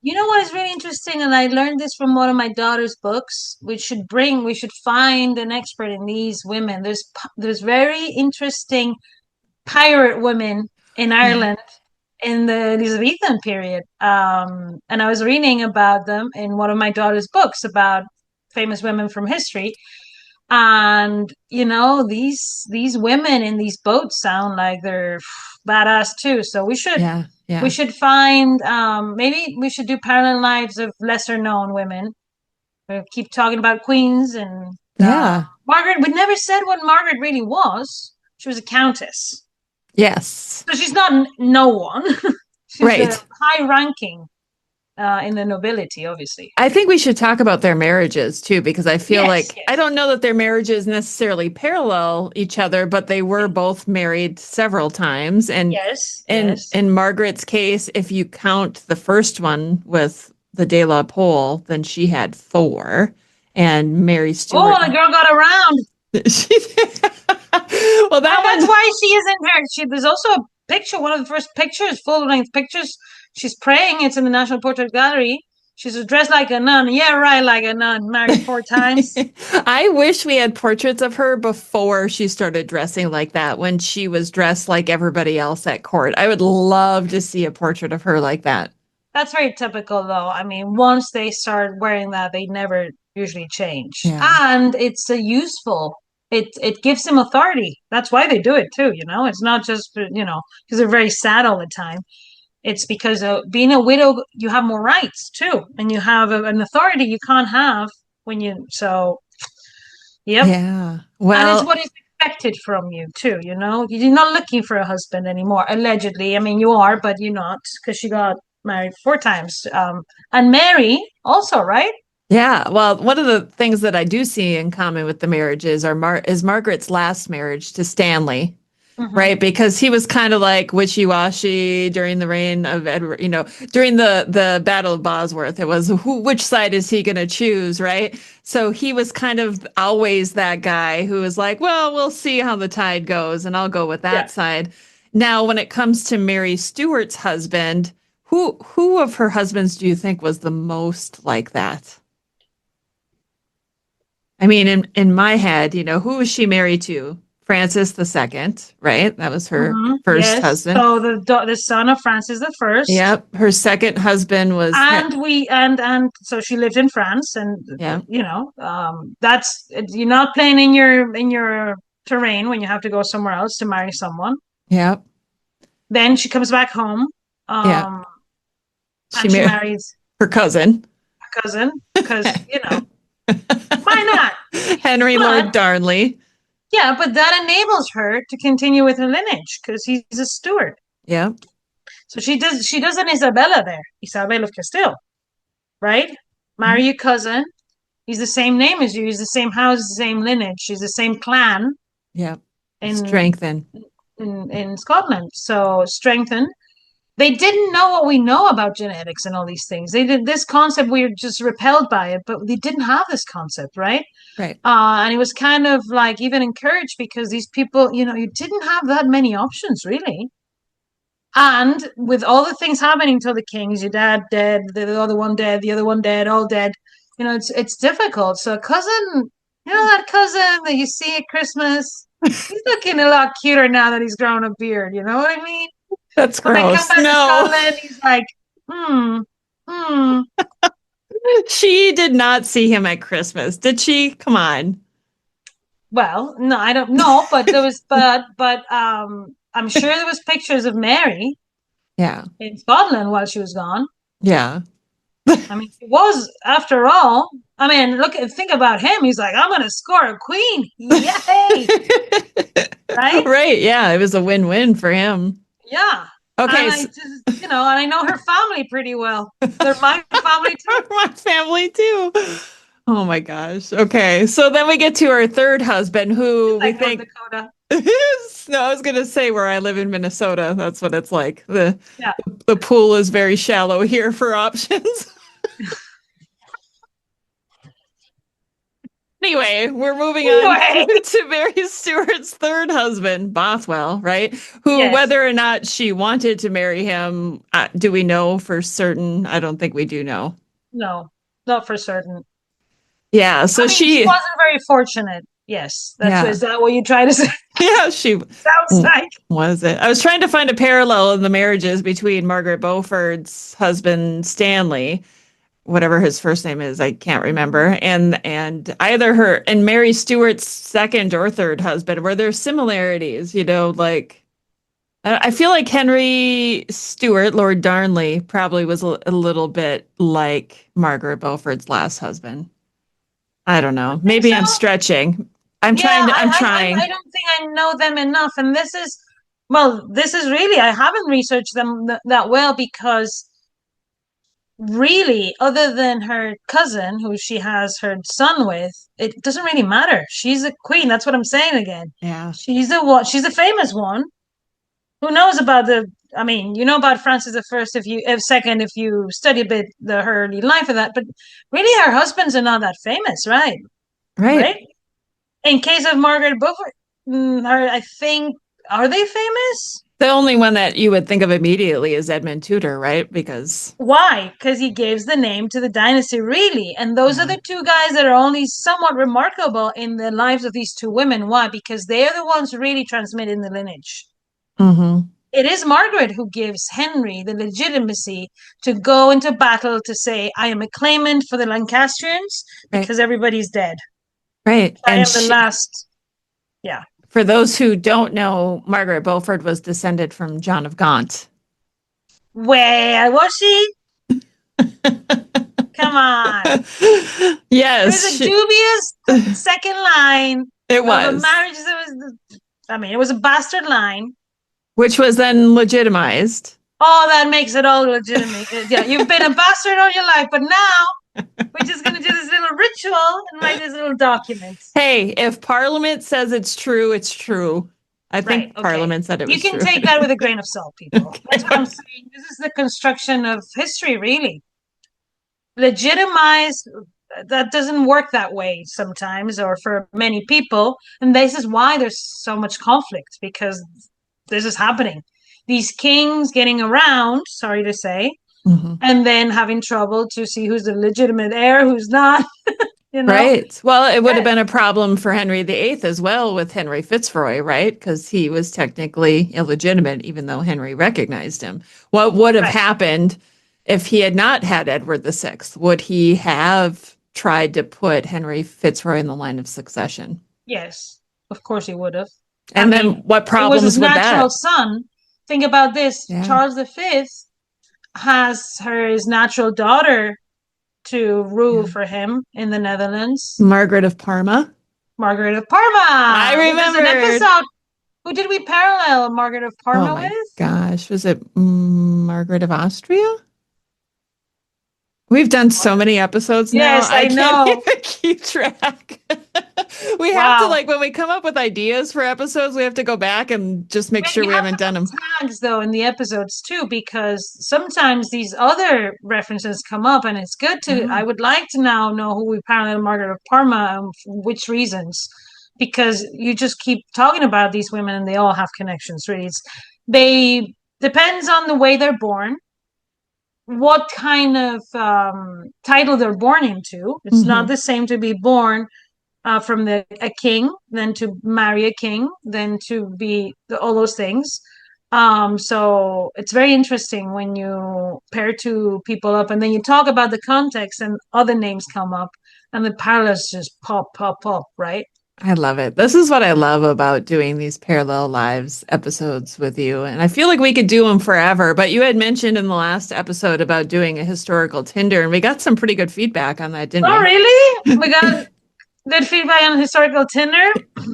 Speaker 3: You know what is really interesting, and I learned this from one of my daughter's books. We should find an expert in these women. There's very interesting pirate women in
Speaker 2: Yeah.
Speaker 3: Ireland in the Elizabethan period. And I was reading about them in one of my daughter's books about famous women from history. And these women in these boats sound like they're badass too. So
Speaker 2: Yeah.
Speaker 3: we
Speaker 2: Yeah.
Speaker 3: should find maybe we should do parallel lives of lesser known women. We keep talking about queens and
Speaker 2: Yeah.
Speaker 3: Margaret. We never said what Margaret really was. She was a countess.
Speaker 2: Yes.
Speaker 3: So she's not no one. She's a
Speaker 2: Right.
Speaker 3: high ranking in the nobility, obviously.
Speaker 2: I think we should talk about their marriages too, because I feel
Speaker 3: Yes,
Speaker 2: like I
Speaker 3: yes,
Speaker 2: don't know that their marriages necessarily parallel each other, but they were both married several times. And
Speaker 3: yes, yes.
Speaker 2: in Margaret's case, if you count the first one with the De La Pole, then she had four. And Mary Stuart.
Speaker 3: Oh, the girl got around.
Speaker 2: She, well, that
Speaker 3: And that's
Speaker 2: one.
Speaker 3: why she isn't her. There's also a picture, one of the first pictures, full length pictures. She's praying. It's in the National Portrait Gallery. She's dressed like a nun. Yeah, right, like a nun. Married 4 times.
Speaker 2: I wish we had portraits of her before she started dressing like that, when she was dressed like everybody else at court. I would love to see a portrait of her like that.
Speaker 3: That's very typical, though. I mean, once they start wearing that, they never usually change.
Speaker 2: Yeah.
Speaker 3: And it's a useful. It gives them authority. That's why they do it too. It's not just because they're very sad all the time. It's because being a widow, you have more rights too, and you have an authority you can't have when you. So, yep,
Speaker 2: Yeah.
Speaker 3: and it's
Speaker 2: Well,
Speaker 3: what is expected from you too. You're not looking for a husband anymore. Allegedly, I mean, you are, but you're not because she got married 4 times. And Mary also, right?
Speaker 2: yeah. Well, one of the things that I do see in common with the marriages is Margaret's last marriage to Stanley.
Speaker 3: Hmm.
Speaker 2: Right, because he was kind of like wishy-washy during the reign of Edward, during the Battle of Bosworth. It was which side is he going to choose, right? So he was kind of always that guy who was like, well, we'll see how the tide goes, and I'll go with
Speaker 3: Yeah.
Speaker 2: that side. Now, when it comes to Mary Stuart's husband, who of her husbands do you think was the most like that? I mean, in my head, who was she married to? Francis the Second, right? That was her
Speaker 3: Hmm.
Speaker 2: first
Speaker 3: Yes.
Speaker 2: husband.
Speaker 3: So the son of Francis the First.
Speaker 2: Yep. Her second husband was,
Speaker 3: And so she lived in France, and
Speaker 2: yeah,
Speaker 3: that's you're not playing in your terrain when you have to go somewhere else to marry someone.
Speaker 2: yep,
Speaker 3: Then she comes back home,
Speaker 2: yeah.
Speaker 3: um,
Speaker 2: She
Speaker 3: and she
Speaker 2: married
Speaker 3: marries
Speaker 2: her cousin,
Speaker 3: her cousin because why not?
Speaker 2: Henry
Speaker 3: But
Speaker 2: Lord Darnley.
Speaker 3: yeah, but that enables her to continue with her lineage because he's a Stuart.
Speaker 2: Yep,
Speaker 3: So she does an Isabella there, Isabel of Castile, right?
Speaker 2: yep,
Speaker 3: Marry your cousin. He's the same name as you. He's the same house, the same lineage. He's the same clan
Speaker 2: yep.
Speaker 3: in
Speaker 2: Strengthen.
Speaker 3: in Scotland. So strengthen. They didn't know what we know about genetics and all these things. They did this concept. We were just repelled by it, but they didn't have this concept, right?
Speaker 2: Right.
Speaker 3: And it was kind of like even encouraged because these people, you didn't have that many options really. And with all the things happening to the kings, your dad dead, the other one dead, the other one dead, all dead, it's difficult. So cousin, that cousin that you see at Christmas, he's looking a lot cuter now that he's grown a beard. You know what I mean?
Speaker 2: That's
Speaker 3: When they come
Speaker 2: gross.
Speaker 3: back to
Speaker 2: No,
Speaker 3: Scotland, he's like, hmm, hmm.
Speaker 2: she did not see him at Christmas, did she? Come on.
Speaker 3: Well, no, I don't know, but there was, but I'm sure there was pictures of Mary
Speaker 2: Yeah,
Speaker 3: in Scotland while she was gone.
Speaker 2: yeah.
Speaker 3: I mean, it was, after all, I mean, think about him. He's like, I'm going to score a queen. Yay. Right?
Speaker 2: Right. Yeah, it was a win-win for him.
Speaker 3: Yeah.
Speaker 2: Okay.
Speaker 3: And I just, and I know her family pretty well. They're my family too.
Speaker 2: My family too. Oh my gosh. Okay. So then we get to our third husband who we
Speaker 3: Like North
Speaker 2: think
Speaker 3: Dakota.
Speaker 2: no, I was gonna say where I live in Minnesota. That's what it's like. The
Speaker 3: Yeah.
Speaker 2: the pool is very shallow here for options. Anyway, we're moving on to Mary Stuart's third husband, Bothwell, right? Who,
Speaker 3: Yes.
Speaker 2: whether or not she wanted to marry him, do we know for certain? I don't think we do know.
Speaker 3: No, not for certain.
Speaker 2: Yeah, so
Speaker 3: I mean, she wasn't very fortunate. Yes, is that what you try to say?
Speaker 2: Yeah, she
Speaker 3: Sounds like.
Speaker 2: Was it? I was trying to find a parallel in the marriages between Margaret Beaufort's husband Stanley, whatever his first name is, I can't remember, and either her and Mary Stuart's second or third husband. Were there similarities? Like I feel like Henry Stuart, Lord Darnley, probably was a little bit like Margaret Beaufort's last husband. I don't know. Maybe so? I'm stretching. I'm trying.
Speaker 3: I don't think I know them enough, and this is really, I haven't researched them that well, because really, other than her cousin, who she has her son with, it doesn't really matter. She's a queen. That's what I'm saying again.
Speaker 2: Yeah.
Speaker 3: She's a famous one. Who knows about I mean, you know about Francis second, if you study a bit her early life of that, but really her husbands are not that famous, right?
Speaker 2: Right.
Speaker 3: In case of Margaret Beaufort, I think, are they famous?
Speaker 2: The only one that you would think of immediately is Edmund Tudor, right? Because
Speaker 3: why? Because he gives the name to the dynasty, really. And those are the two guys that are only somewhat remarkable in the lives of these two women. Why? Because they are the ones who really transmitting the lineage.
Speaker 2: Mm-hmm.
Speaker 3: It is Margaret who gives Henry the legitimacy to go into battle to say, I am a claimant for the Lancastrians because everybody's dead.
Speaker 2: Right.
Speaker 3: I am the last. Yeah.
Speaker 2: For those who don't know, Margaret Beaufort was descended from John of Gaunt.
Speaker 3: Where was she? Come on.
Speaker 2: Yes.
Speaker 3: There's a dubious second line.
Speaker 2: It was.
Speaker 3: A marriage it was a bastard line.
Speaker 2: Which was then legitimized.
Speaker 3: Oh, that makes it all legitimate. Yeah, you've been a bastard all your life, but now we're just going to do this little ritual and write this little document.
Speaker 2: Hey, if Parliament says it's true, it's true. I think Parliament said it was true.
Speaker 3: You can take that with a grain of salt, people. Okay. That's what I'm saying. This is the construction of history, really. Legitimize, that doesn't work that way sometimes, or for many people. And this is why there's so much conflict, because this is happening. These kings getting around, sorry to say, and then having trouble to see who's the legitimate heir, who's not.
Speaker 2: Right. Well, it would have been a problem for Henry VIII as well with Henry Fitzroy, right? Because he was technically illegitimate, even though Henry recognized him. What would have happened if he had not had Edward VI? Would he have tried to put Henry Fitzroy in the line of succession?
Speaker 3: Yes, of course he would have.
Speaker 2: And then what problems
Speaker 3: was his
Speaker 2: with
Speaker 3: natural
Speaker 2: that?
Speaker 3: son. Think about this. Yeah. Charles V has his natural daughter to rule for him in the Netherlands.
Speaker 2: Margaret of Parma.
Speaker 3: Margaret of Parma.
Speaker 2: I remember
Speaker 3: an episode. Who did we parallel Margaret of Parma with?
Speaker 2: Gosh, was it Margaret of Austria? We've done so many episodes now.
Speaker 3: Yes, I know.
Speaker 2: Can't even keep track. We have to, like, when we come up with ideas for episodes, we have to go back and just make sure we haven't done them.
Speaker 3: Tags, though, in the episodes too, because sometimes these other references come up, and it's good to. I would like to now know who we parallel Margaret of Parma and for which reasons, because you just keep talking about these women, and they all have connections. Really, they depends on the way they're born. What kind of title they're born into. It's not the same to be born from a king, than to marry a king, than to be all those things. So it's very interesting when you pair two people up and then you talk about the context and other names come up and the parallels just pop, right?
Speaker 2: I love it. This is what I love about doing these parallel lives episodes with you. And I feel like we could do them forever, but you had mentioned in the last episode about doing a historical Tinder, and we got some pretty good feedback on that, didn't we?
Speaker 3: Oh, really? We got good feedback on historical Tinder?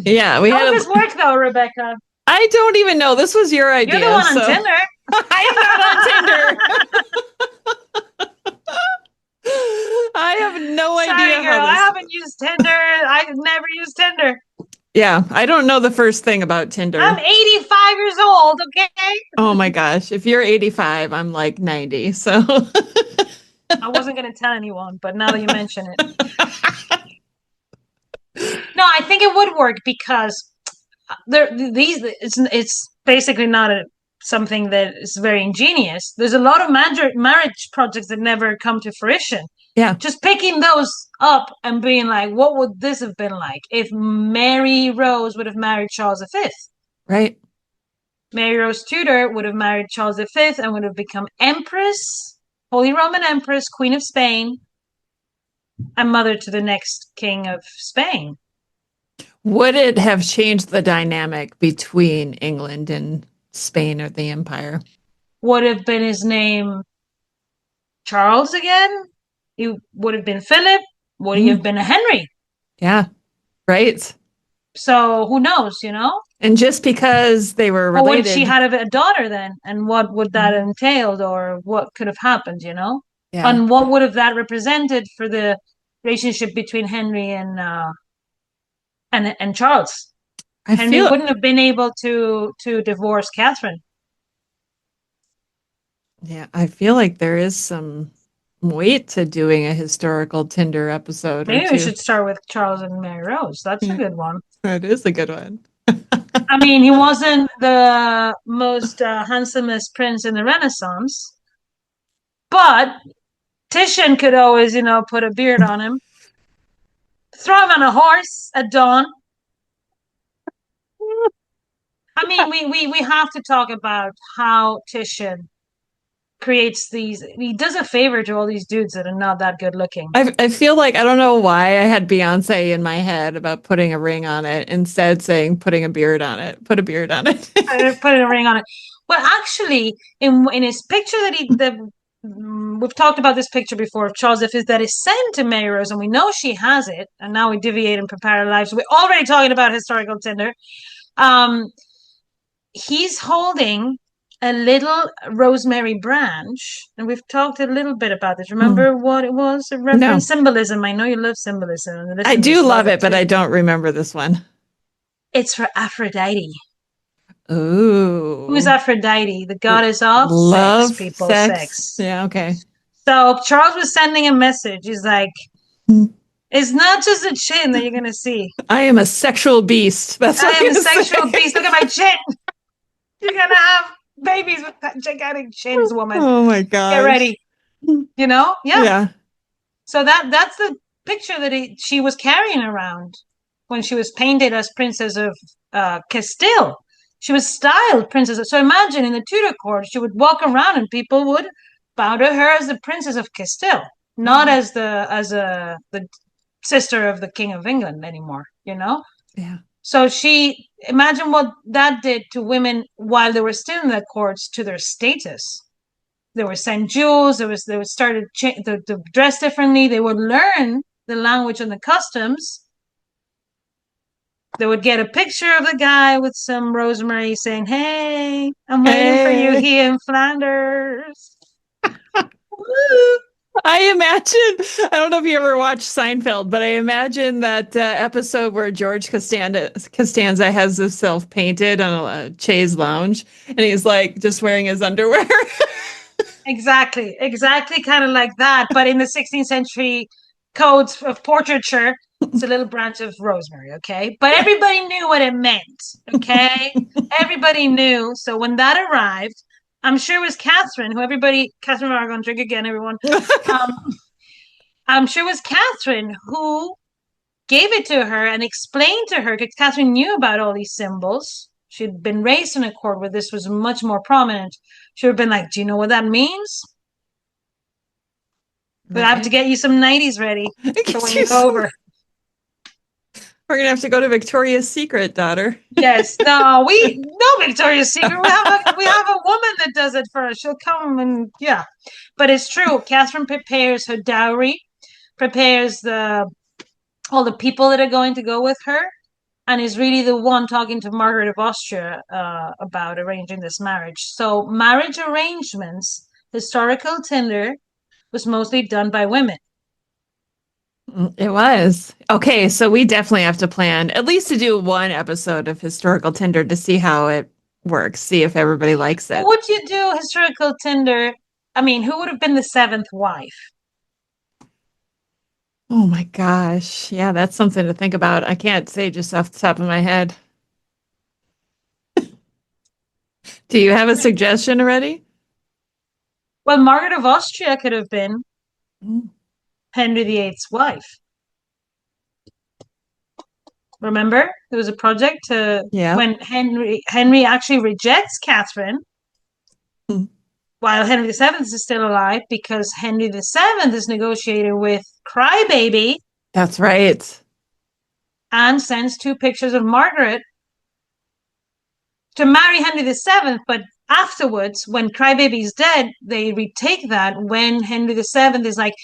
Speaker 2: Yeah.
Speaker 3: How does this work, though, Rebecca?
Speaker 2: I don't even know. This was your idea.
Speaker 3: You're the one on Tinder.
Speaker 2: I am not on Tinder. I have no idea.
Speaker 3: Girl, I haven't used Tinder. I've never used Tinder.
Speaker 2: Yeah, I don't know the first thing about Tinder.
Speaker 3: I'm 85 years old, okay?
Speaker 2: Oh my gosh. If you're 85, I'm like 90. So
Speaker 3: I wasn't going to tell anyone, but now that you mention it. No, I think it would work because it's basically not something that is very ingenious. There's a lot of marriage projects that never come to fruition.
Speaker 2: Yeah.
Speaker 3: Just picking those up and being like, what would this have been like if Mary Rose would have married Charles V?
Speaker 2: Right.
Speaker 3: Mary Rose Tudor would have married Charles V and would have become Empress, Holy Roman Empress, Queen of Spain, and mother to the next king of Spain.
Speaker 2: Would it have changed the dynamic between England and Spain or the Empire?
Speaker 3: Would have been his name Charles again? He would have been Philip? Would he have been a Henry?
Speaker 2: Yeah, right.
Speaker 3: So who knows,
Speaker 2: And just because they were related.
Speaker 3: Or would she have a daughter then? And what would that entailed, or what could have happened,
Speaker 2: Yeah.
Speaker 3: And what would have that represented for the relationship between Henry and Charles? Henry wouldn't have been able to divorce Catherine.
Speaker 2: Yeah, I feel like there is some weight to doing a historical Tinder episode.
Speaker 3: Maybe we should start with Charles and Mary Rose. That's a good one.
Speaker 2: That is a good one.
Speaker 3: I mean, he wasn't the most handsomest prince in the Renaissance, but Titian could always, put a beard on him, throw him on a horse at dawn. I mean, we have to talk about how Titian creates these. He does a favor to all these dudes that are not that good looking.
Speaker 2: I feel like, I don't know why I had Beyonce in my head about putting a ring on it, instead saying putting a beard on it. Put a beard on it.
Speaker 3: Putting a ring on it. Well, actually, in his picture we've talked about this picture before of Charles V that is sent to Mary Rose, and we know she has it, and now we deviate and prepare our lives. We're already talking about historical Tinder. He's holding a little rosemary branch, and we've talked a little bit about this. Remember what it was? A reference symbolism. I know you love symbolism.
Speaker 2: I do love it, but I don't remember this one.
Speaker 3: It's for Aphrodite.
Speaker 2: Ooh.
Speaker 3: Who is Aphrodite? The goddess of
Speaker 2: love,
Speaker 3: sex, people,
Speaker 2: sex. Yeah, okay.
Speaker 3: So Charles was sending a message. He's like, it's not just a chin that you're going to see.
Speaker 2: I am a sexual beast. I
Speaker 3: am a sexual beast. Look at my chin. You're going to have babies with gigantic chins, woman.
Speaker 2: Oh my God.
Speaker 3: Get ready. Yeah.
Speaker 2: Yeah.
Speaker 3: So that's the picture that she was carrying around when she was painted as Princess of Castile. She was styled princess. So imagine in the Tudor court, she would walk around and people would bow to her as the Princess of Castile, not as the sister of the King of England anymore.
Speaker 2: Yeah.
Speaker 3: So imagine what that did to women while they were still in the courts, to their status. They were sent jewels. They would start to dress differently. They would learn the language and the customs. They would get a picture of the guy with some rosemary saying, "Hey, I'm waiting for you here in Flanders."
Speaker 2: I don't know if you ever watched Seinfeld, but I imagine that episode where George Costanza has himself painted on a chaise lounge, and he's like just wearing his underwear.
Speaker 3: Exactly, kind of like that. But in the 16th century codes of portraiture, it's a little branch of rosemary, okay? But everybody knew what it meant, okay? Everybody knew. So when that arrived, I'm sure it was Catherine, Catherine Margon, drink again, everyone. I'm sure it was Catherine who gave it to her and explained to her, because Catherine knew about all these symbols. She'd been raised in a court where this was much more prominent. She would have been like, "Do you know what that means? But I have to get you some 90s ready for when you go over."
Speaker 2: We're going to have to go to Victoria's Secret, daughter.
Speaker 3: Yes. No Victoria's Secret. We have a woman that does it for us. She'll come and yeah. But it's true. Catherine prepares her dowry, prepares all the people that are going to go with her, and is really the one talking to Margaret of Austria about arranging this marriage. So marriage arrangements, historical Tinder, was mostly done by women.
Speaker 2: It was. Okay, so we definitely have to plan at least to do one episode of historical Tinder to see how it works, see if everybody likes it.
Speaker 3: Would you do historical Tinder? I mean, who would have been the seventh wife?
Speaker 2: Oh my gosh. Yeah, that's something to think about. I can't say just off the top of my head. Do you have a suggestion already?
Speaker 3: Well, Margaret of Austria could have been
Speaker 2: Mm.
Speaker 3: Henry VIII's wife. Remember, there was a project to
Speaker 2: Yeah.
Speaker 3: when Henry actually rejects Catherine
Speaker 2: Mm.
Speaker 3: while Henry VII is still alive because Henry VII is negotiating with Crybaby
Speaker 2: That's right.
Speaker 3: and sends two pictures of Margaret to marry Henry VII. But afterwards, when Crybaby's dead, they retake that when Henry VII is like,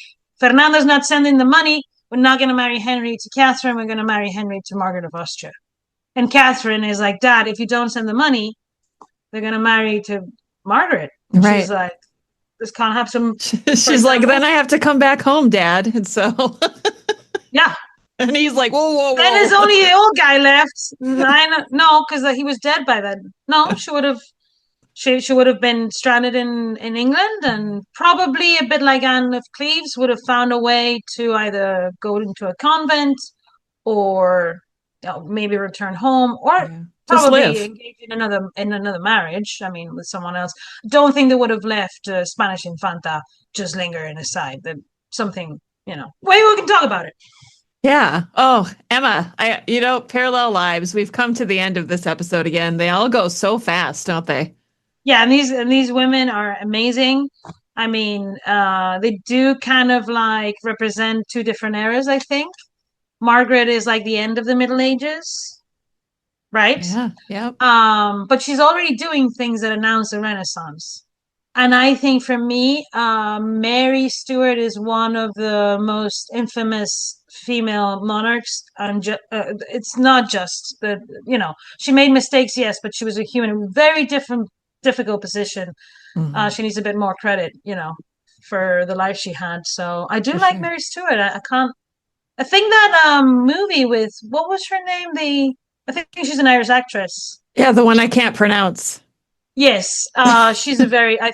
Speaker 3: Fernando's not sending the money. We're not going to marry Henry to Catherine. We're going to marry Henry to Margaret of Austria. And Catherine is like, Dad, if you don't send the money, they're going to marry to Margaret. And she's
Speaker 2: Right.
Speaker 3: like, this can't have some.
Speaker 2: She's like, then I have to come back home, Dad. And so,
Speaker 3: Yeah.
Speaker 2: and he's like, whoa, whoa,
Speaker 3: Then there's
Speaker 2: whoa.
Speaker 3: only the old guy left. No, because he was dead by then. No, she would have been stranded in England and probably a bit like Anne of Cleves would have found a way to either go into a convent or maybe return home or
Speaker 2: Yeah. Just
Speaker 3: probably
Speaker 2: live.
Speaker 3: engage in another marriage. I mean, with someone else. Don't think they would have left Spanish Infanta just lingering aside. That something, Wait, we can talk about it.
Speaker 2: Yeah. Oh, Emma, parallel lives. We've come to the end of this episode again. They all go so fast, don't they?
Speaker 3: Yeah, and these women are amazing. I mean, they do kind of like represent two different eras, I think. Margaret is like the end of the Middle Ages, right?
Speaker 2: Yeah. Yep.
Speaker 3: But she's already doing things that announce the Renaissance. And I think for me, Mary Stuart is one of the most infamous female monarchs. It's not just that, she made mistakes, yes, but she was a human in a very difficult position.
Speaker 2: Mhm.
Speaker 3: She needs a bit more credit, for the life she had. So I do
Speaker 2: For
Speaker 3: like
Speaker 2: sure.
Speaker 3: Mary Stuart. I can't. I think that movie with what was her name? I think she's an Irish actress.
Speaker 2: Yeah, the one I can't pronounce.
Speaker 3: Yes, she's a very. I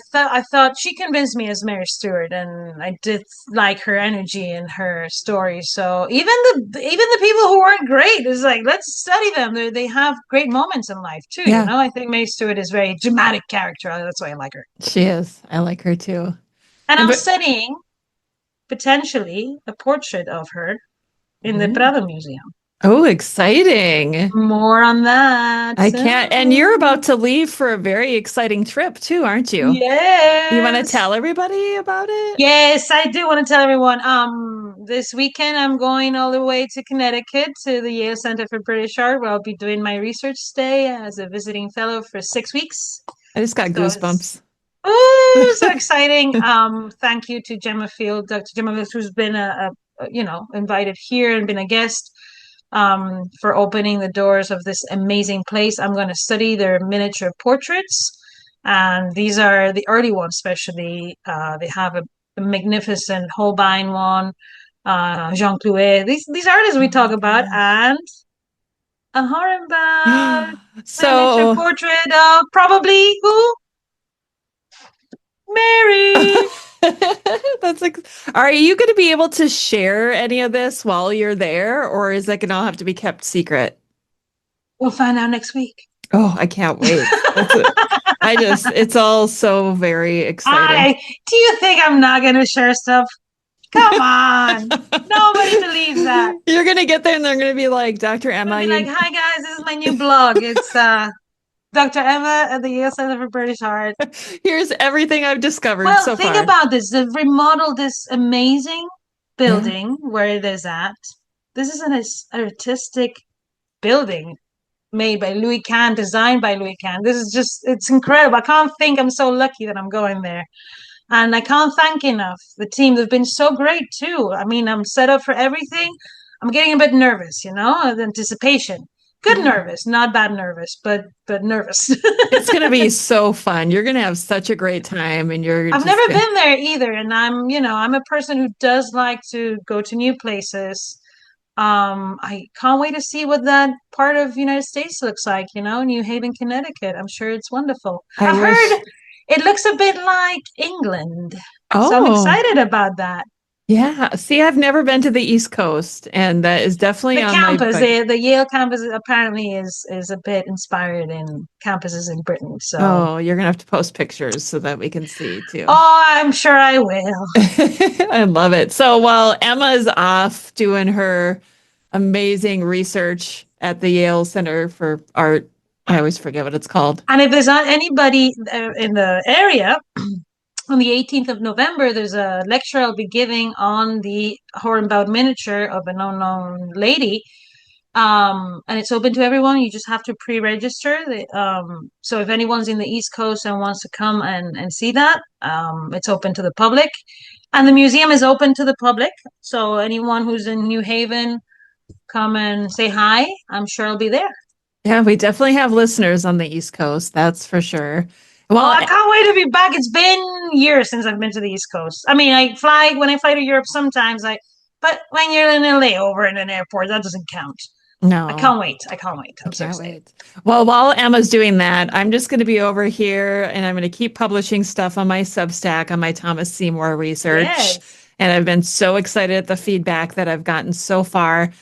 Speaker 3: thought she convinced me as Mary Stuart, and I did like her energy and her story. So even the people who weren't great is like, let's study them. They have great moments in life too.
Speaker 2: Yeah,
Speaker 3: I think Mary Stuart is a very dramatic character. That's why I like her.
Speaker 2: she is. I like her too.
Speaker 3: And
Speaker 2: And
Speaker 3: I'm
Speaker 2: but
Speaker 3: studying potentially a portrait of her in the
Speaker 2: Ooh.
Speaker 3: Prado Museum.
Speaker 2: Oh, exciting.
Speaker 3: More on that
Speaker 2: I can't. And you're about
Speaker 3: soon.
Speaker 2: to leave for a very exciting trip too, aren't you? You want to
Speaker 3: Yes.
Speaker 2: tell everybody about it?
Speaker 3: Yes, I do want to tell everyone. This weekend I'm going all the way to Connecticut to the Yale Center for British Art, where I'll be doing my research stay as a visiting fellow for 6 weeks.
Speaker 2: I just got
Speaker 3: So it's
Speaker 2: goosebumps.
Speaker 3: so exciting. Thank you to Gemma Field, Dr. Gemma Field, who's been invited here and been a guest. For opening the doors of this amazing place. I'm going to study their miniature portraits. And these are the early ones, especially. They have a magnificent Holbein one, Jean Clouet. These artists we
Speaker 2: Oh
Speaker 3: talk
Speaker 2: my
Speaker 3: about,
Speaker 2: gosh.
Speaker 3: and a Hornbaum miniature
Speaker 2: So
Speaker 3: portrait of probably who? Mary.
Speaker 2: that's like, are you going to be able to share any of this while you're there, or is that going to all have to be kept secret?
Speaker 3: We'll find out next week.
Speaker 2: Oh, I can't wait. It's all so very exciting.
Speaker 3: Do you think I'm not going to share stuff? Come on. Nobody believes that.
Speaker 2: You're going to get there and they're going to be like, Dr.
Speaker 3: I'm
Speaker 2: Emma,
Speaker 3: gonna be like, hi guys, this is my new blog. It's Dr. Emma at the Yale Center for British Art.
Speaker 2: here's everything I've discovered
Speaker 3: Well,
Speaker 2: so
Speaker 3: think
Speaker 2: far.
Speaker 3: about this. They've remodeled this amazing
Speaker 2: Yeah.
Speaker 3: building where it is at. This is an artistic building made by Louis Kahn, designed by Louis Kahn. It's incredible. I can't think I'm so lucky that I'm going there. And I can't thank enough the team. They've been so great too. I mean, I'm set up for everything. I'm getting a bit nervous, the anticipation. Good
Speaker 2: Yeah.
Speaker 3: nervous, not bad nervous, but nervous.
Speaker 2: It's going to be so fun. You're going to have such a great time and you're
Speaker 3: I've
Speaker 2: just
Speaker 3: never
Speaker 2: gonna...
Speaker 3: been there either, and I'm a person who does like to go to new places. I can't wait to see what that part of the United States looks like, New Haven, Connecticut. I'm sure it's wonderful.
Speaker 2: I
Speaker 3: I've
Speaker 2: wish.
Speaker 3: heard it looks a bit like England. So I'm
Speaker 2: Oh,
Speaker 3: excited about that.
Speaker 2: Yeah. See, I've never been to the East Coast, and that is definitely
Speaker 3: The
Speaker 2: on my
Speaker 3: campus,
Speaker 2: bucket.
Speaker 3: the Yale campus apparently is a bit inspired in campuses in Britain. So,
Speaker 2: Oh, you're gonna have to post pictures so that we can see too.
Speaker 3: oh, I'm sure I will.
Speaker 2: I love it. So while Emma is off doing her amazing research at the Yale Center for Art, I always forget what it's called.
Speaker 3: And if there's not anybody in the area, on the 18th of November, there's a lecture I'll be giving on the hornbound miniature of an unknown lady. And it's open to everyone. You just have to pre-register. So if anyone's in the East Coast and wants to come and see that, it's open to the public. And the museum is open to the public. So anyone who's in New Haven, come and say hi. I'm sure I'll be there.
Speaker 2: Yeah, we definitely have listeners on the East Coast, that's for sure.
Speaker 3: Oh,
Speaker 2: Well,
Speaker 3: I can't wait to be back. It's been years since I've been to the East Coast. I mean, when I fly to Europe sometimes, but when you're in a layover in an airport, that doesn't count. I
Speaker 2: no.
Speaker 3: can't wait. I can't wait.
Speaker 2: I
Speaker 3: I'm so
Speaker 2: can't
Speaker 3: excited.
Speaker 2: wait. Well, while Emma's doing that, I'm just going to be over here and I'm going to keep publishing stuff on my Substack on my Thomas Seymour research.
Speaker 3: Yes.
Speaker 2: And I've been so excited at the feedback that I've gotten so far.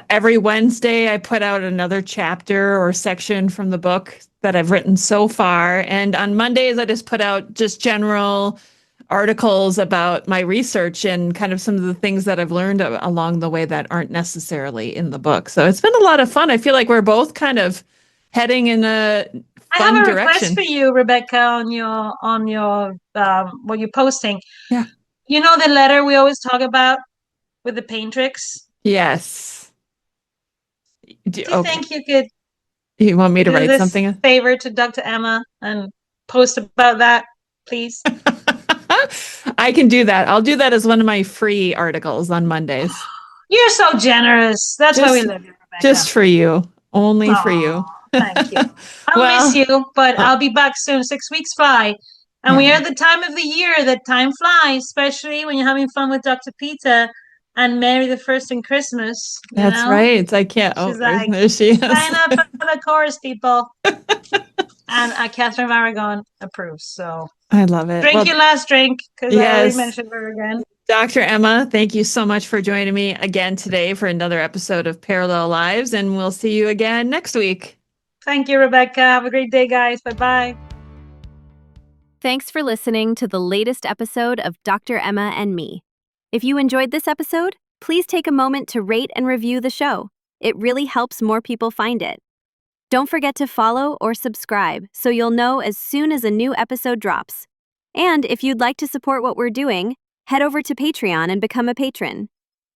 Speaker 2: Every Wednesday, I put out another chapter or section from the book that I've written so far. And on Mondays, I just put out just general articles about my research and kind of some of the things that I've learned along the way that aren't necessarily in the book. So it's been a lot of fun. I feel like we're both kind of heading in a
Speaker 3: I have
Speaker 2: fun
Speaker 3: a request
Speaker 2: direction.
Speaker 3: for you, Rebecca, on your what you're posting.
Speaker 2: Yeah.
Speaker 3: You know the letter we always talk about with the paint tricks?
Speaker 2: Yes.
Speaker 3: Do you
Speaker 2: Okay.
Speaker 3: think you could
Speaker 2: You want me to
Speaker 3: do
Speaker 2: write
Speaker 3: this
Speaker 2: something?
Speaker 3: favor to Dr. Emma and post about that, please?
Speaker 2: I can do that. I'll do that as one of my free articles on Mondays.
Speaker 3: You're so generous. That's why we
Speaker 2: Just
Speaker 3: love you, Rebecca.
Speaker 2: just for you. Only for
Speaker 3: Oh,
Speaker 2: you.
Speaker 3: thank you. I'll miss
Speaker 2: Well,
Speaker 3: you, but
Speaker 2: uh,
Speaker 3: I'll be back soon. 6 weeks fly. And we are
Speaker 2: yeah,
Speaker 3: at the time of the year that time flies, especially when you're having fun with Dr. Peter and Mary the First and Christmas, you
Speaker 2: that's
Speaker 3: know?
Speaker 2: right. I can't. Oh,
Speaker 3: She's like,
Speaker 2: there she is.
Speaker 3: sign up for the chorus, people. And Catherine of Aragon approves. So
Speaker 2: I love it.
Speaker 3: drink
Speaker 2: Well,
Speaker 3: your last drink because I already
Speaker 2: yes.
Speaker 3: mentioned her again.
Speaker 2: Dr. Emma, thank you so much for joining me again today for another episode of Parallel Lives, and we'll see you again next week.
Speaker 3: Thank you, Rebecca. Have a great day, guys. Bye bye.
Speaker 1: Thanks for listening to the latest episode of Dr. Emma and Me. If you enjoyed this episode, please take a moment to rate and review the show. It really helps more people find it. Don't forget to follow or subscribe so you'll know as soon as a new episode drops. And if you'd like to support what we're doing, head over to Patreon and become a patron.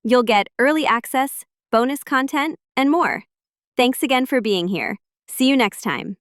Speaker 1: You'll get early access, bonus content, and more. Thanks again for being here. See you next time.